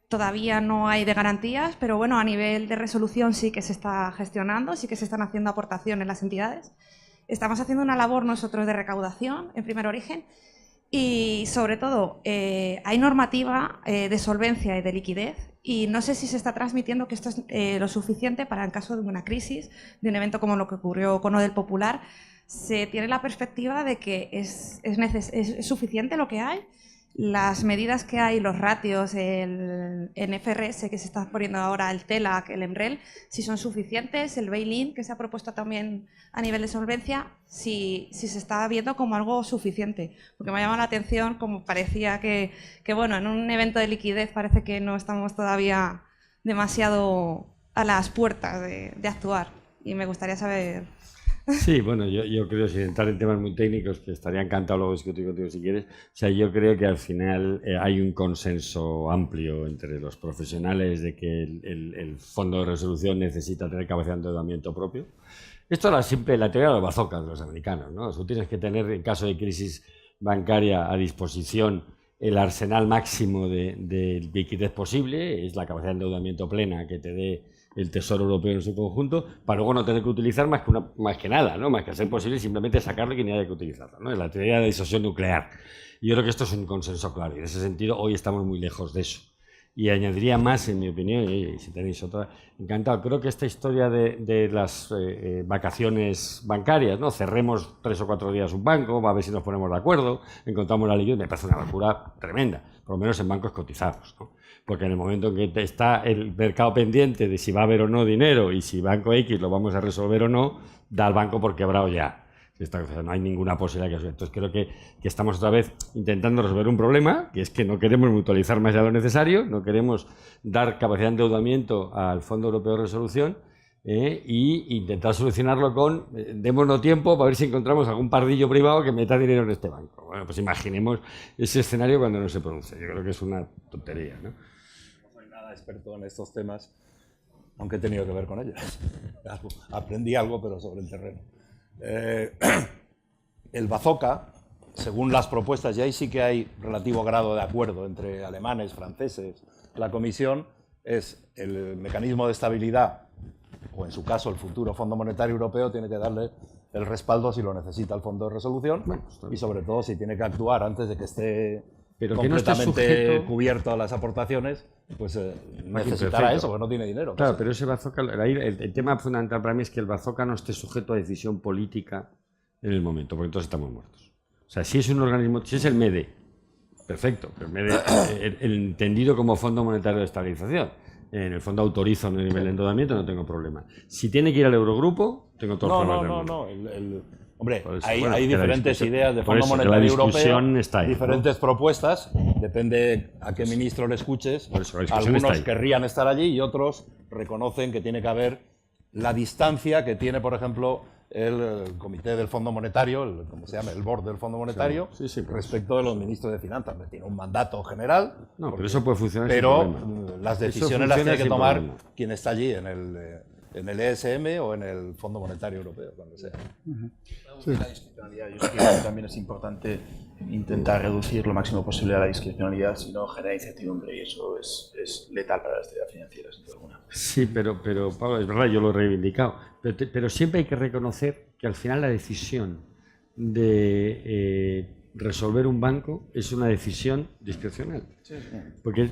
Todavía no hay de garantías, pero bueno, a nivel de resolución sí que se está gestionando, sí que se están haciendo aportaciones las entidades. Estamos haciendo una labor nosotros de recaudación en primer origen y sobre todo hay normativa de solvencia y de liquidez y no sé si se está transmitiendo que esto es lo suficiente para en caso de una crisis, de un evento como lo que ocurrió con Odel Popular, se tiene la perspectiva de que es suficiente lo que hay. Las medidas que hay, los ratios, el NFRS que se está poniendo ahora, el TELAC, el MREL, si son suficientes, el bail-in que se ha propuesto también a nivel de solvencia, si se está viendo como algo suficiente. Porque me ha llamado la atención, como parecía que bueno, en un evento de liquidez parece que no estamos todavía demasiado a las puertas de actuar. Y me gustaría saber... Sí, bueno, yo creo, sin entrar en temas muy técnicos, que estaría encantado luego de discutir contigo si quieres, o sea, yo creo que al final hay un consenso amplio entre los profesionales de que el Fondo de Resolución necesita tener capacidad de endeudamiento propio. Esto es la teoría de los bazookas de los americanos, ¿no? Tú tienes que tener, en caso de crisis bancaria, a disposición el arsenal máximo de liquidez posible, es la capacidad de endeudamiento plena que te dé el Tesoro Europeo en su conjunto, para luego no tener que utilizar más que nada, ¿no? Más que hacer posible simplemente sacarlo y que ni haya que utilizarlo, ¿no? Es la teoría de disuasión nuclear. Y yo creo que esto es un consenso claro, y en ese sentido hoy estamos muy lejos de eso. Y añadiría más, en mi opinión, y si tenéis otra, encantado, creo que esta historia de las vacaciones bancarias, ¿no? Cerremos 3 o 4 días un banco, a ver si nos ponemos de acuerdo, encontramos la liquidez, me parece una locura tremenda, por lo menos en bancos cotizados, ¿no? Porque en el momento en que está el mercado pendiente de si va a haber o no dinero y si Banco X lo vamos a resolver o no, da al banco por quebrado ya. No hay ninguna posibilidad que eso. Entonces creo que estamos otra vez intentando resolver un problema, que es que no queremos mutualizar más de lo necesario, no queremos dar capacidad de endeudamiento al Fondo Europeo de Resolución y intentar solucionarlo con démonos tiempo para ver si encontramos algún pardillo privado que meta dinero en este banco. Bueno, pues imaginemos ese escenario cuando no se produce. Yo creo que es una tontería, ¿no? No soy nada experto en estos temas, aunque he tenido que ver con ellos. Aprendí algo, pero sobre el terreno. El bazooka, según las propuestas, y ahí sí que hay relativo grado de acuerdo entre alemanes, franceses, la Comisión, es el mecanismo de estabilidad, o en su caso el futuro Fondo Monetario Europeo, tiene que darle el respaldo si lo necesita el Fondo de Resolución, y sobre todo si tiene que actuar antes de que esté completamente cubierto a las aportaciones, pues necesitará eso, porque no tiene dinero. Claro, pero ese bazooka, el tema fundamental para mí es que el bazooka no esté sujeto a decisión política en el momento, porque entonces estamos muertos. O sea, si es un organismo, si es el MEDE, perfecto, el MEDE, el entendido como Fondo Monetario de Estabilización. En el fondo autorizo el nivel de endeudamiento, no tengo problema. Si tiene que ir al Eurogrupo, tengo todos los problemas. Hombre, Eso, hay diferentes ideas de Fondo Monetario Europeo, diferentes propuestas, depende a qué ministro le escuches. Algunos querrían estar allí y otros reconocen que tiene que haber la distancia que tiene, por ejemplo, el comité del Fondo Monetario, ¿cómo se llama? El board del Fondo Monetario, respecto de los ministros de Finanzas. Tiene un mandato general. No, pero eso puede funcionar. Pero las decisiones las tiene que tomar quien está allí en el ESM o en el Fondo Monetario Europeo, cuando sea. La discrecionalidad, yo creo que también es importante intentar reducir lo máximo posible a la discrecionalidad, si no genera incertidumbre, y eso es letal para las entidades financieras, sin duda alguna. Sí, pero Pablo, es verdad, yo lo he reivindicado, pero siempre hay que reconocer que al final la decisión de resolver un banco es una decisión discrecional. Porque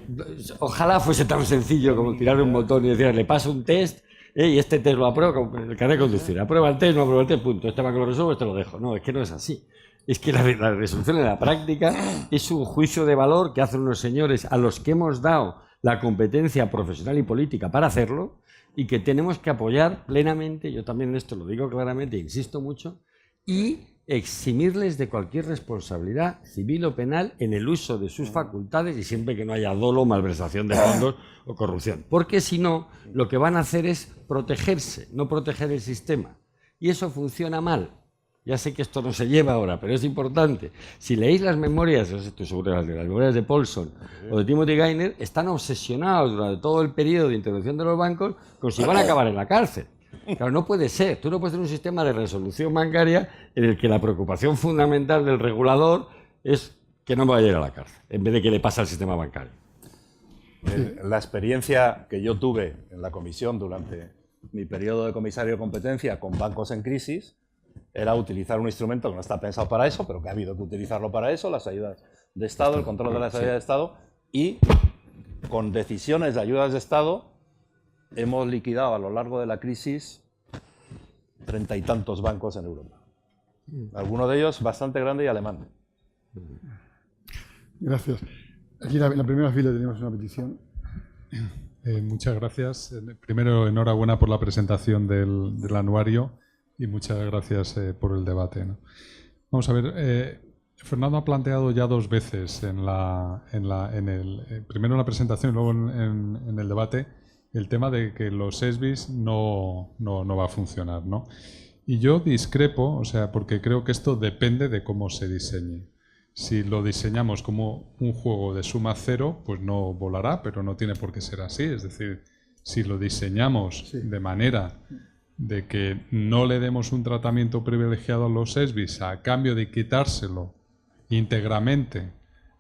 ojalá fuese tan sencillo como tirar un botón y decir, le paso un test, y este test lo apruebo, como el carnet de conducir. Aprueba el test, no aprueba el test, punto. Este banco lo resuelve, este lo dejo. No, es que no es así. Es que la resolución en la práctica es un juicio de valor que hacen unos señores a los que hemos dado la competencia profesional y política para hacerlo y que tenemos que apoyar plenamente, yo también en esto lo digo claramente, insisto mucho, y eximirles de cualquier responsabilidad civil o penal en el uso de sus facultades y siempre que no haya dolo, malversación de fondos o corrupción. Porque si no, lo que van a hacer es protegerse, no proteger el sistema. Y eso funciona mal. Ya sé que esto no se lleva ahora, pero es importante. Si leéis las memorias, estoy seguro de las memorias de Paulson o de Timothy Geithner, están obsesionados durante todo el periodo de intervención de los bancos con si van a acabar en la cárcel. Claro, no puede ser. Tú no puedes tener un sistema de resolución bancaria en el que la preocupación fundamental del regulador es que no vaya a ir a la cárcel, en vez de que le pase al sistema bancario. La experiencia que yo tuve en la comisión durante mi periodo de comisario de competencia con bancos en crisis era utilizar un instrumento que no está pensado para eso, pero que ha habido que utilizarlo para eso, las ayudas de Estado, el control de las ayudas de Estado, y con decisiones de ayudas de Estado hemos liquidado a lo largo de la crisis 30 y tantos bancos en Europa. Alguno de ellos bastante grande y alemán. Gracias. Aquí en la primera fila tenemos una petición. Muchas gracias. Primero, enhorabuena por la presentación del anuario y muchas gracias por el debate, ¿no? Vamos a ver, Fernando ha planteado ya dos veces, primero en la presentación y luego en el debate, el tema de que los SESBIs no va a funcionar, ¿no? Y yo discrepo, o sea, porque creo que esto depende de cómo se diseñe. Si lo diseñamos como un juego de suma cero, pues no volará, pero no tiene por qué ser así. Es decir, si lo diseñamos de manera de que no le demos un tratamiento privilegiado a los SESBIs a cambio de quitárselo íntegramente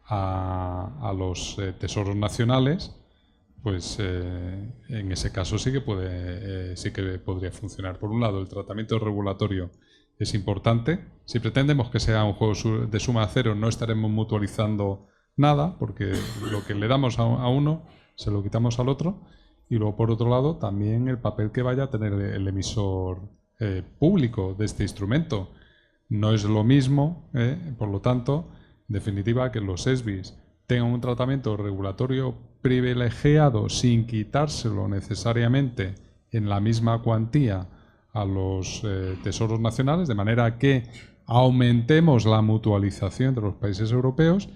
a los tesoros nacionales, pues en ese caso sí que podría funcionar. Por un lado, el tratamiento regulatorio es importante. Si pretendemos que sea un juego de suma cero, no estaremos mutualizando nada, porque lo que le damos a uno se lo quitamos al otro. Y luego, por otro lado, también el papel que vaya a tener el emisor público de este instrumento. No es lo mismo, por lo tanto, en definitiva, que los SESBIs tengan un tratamiento regulatorio privilegiado sin quitárselo necesariamente en la misma cuantía a los tesoros nacionales, de manera que aumentemos la mutualización de los países europeos,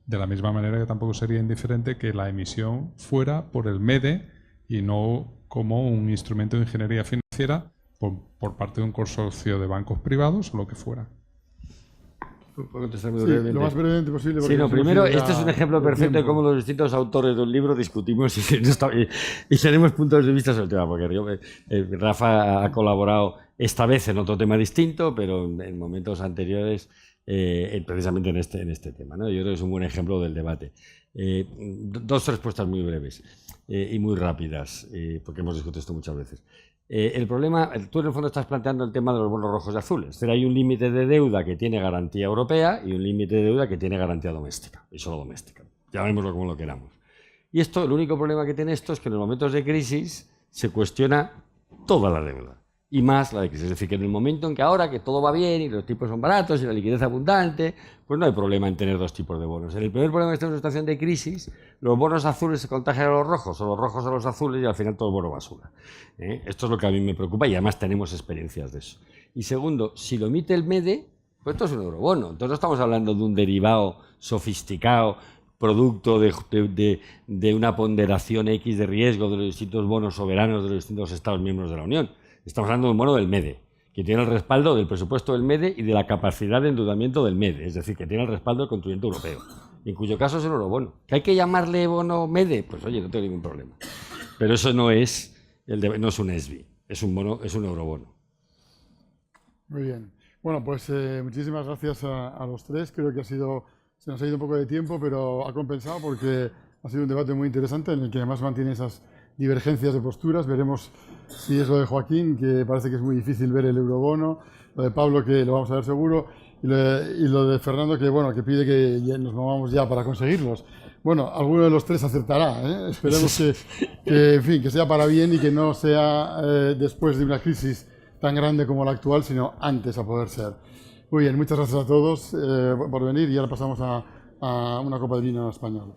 de la misma manera que tampoco sería indiferente que la emisión fuera por el MEDE y no como un instrumento de ingeniería financiera por parte de un consorcio de bancos privados o lo que fuera. ¿Puedo contestar muy brevemente? Lo más brevemente posible. Sí, primero, este es un ejemplo perfecto de cómo los distintos autores de un libro discutimos y tenemos puntos de vista sobre el tema, porque Rafa ha colaborado esta vez en otro tema distinto, pero en momentos anteriores precisamente en este tema, ¿no? Yo creo que es un buen ejemplo del debate. Dos respuestas muy breves y muy rápidas, porque hemos discutido esto muchas veces. El problema, tú en el fondo estás planteando el tema de los bonos rojos y azules. Es decir, hay un límite de deuda que tiene garantía europea y un límite de deuda que tiene garantía doméstica, y solo doméstica. Llamémoslo como lo queramos. Y esto, el único problema que tiene esto es que en los momentos de crisis se cuestiona toda la deuda. y más la de crisis. Es decir, que en el momento en que ahora que todo va bien y los tipos son baratos y la liquidez abundante, pues no hay problema en tener dos tipos de bonos. En el primer problema de esta situación de crisis, los bonos azules se contagian a los rojos, o los rojos a los azules, y al final todo es bono basura. Esto es lo que a mí me preocupa y además tenemos experiencias de eso. Y segundo, si lo emite el MEDE, pues esto es un eurobono. Entonces no estamos hablando de un derivado sofisticado, producto de una ponderación X de riesgo de los distintos bonos soberanos de los distintos Estados miembros de la Unión. Estamos hablando de un bono del MEDE, que tiene el respaldo del presupuesto del MEDE y de la capacidad de endeudamiento del MEDE, es decir, que tiene el respaldo del contribuyente europeo, en cuyo caso es un eurobono. ¿Que hay que llamarle bono MEDE? Pues oye, no tengo ningún problema. Pero eso no es un ESBI, es un eurobono. Muy bien. Bueno, pues muchísimas gracias a los tres. Creo que se nos ha ido un poco de tiempo, pero ha compensado porque ha sido un debate muy interesante en el que además mantiene esas divergencias de posturas. Veremos si es lo de Joaquín, que parece que es muy difícil ver el eurobono, lo de Pablo, que lo vamos a ver seguro, y lo de Fernando, que bueno, que pide que nos movamos ya para conseguirlos. Bueno, alguno de los tres acertará, ¿eh? Esperemos en fin, que sea para bien y que no sea después de una crisis tan grande como la actual, sino antes a poder ser. Muy bien, muchas gracias a todos por venir y ahora pasamos a una copa de vino español.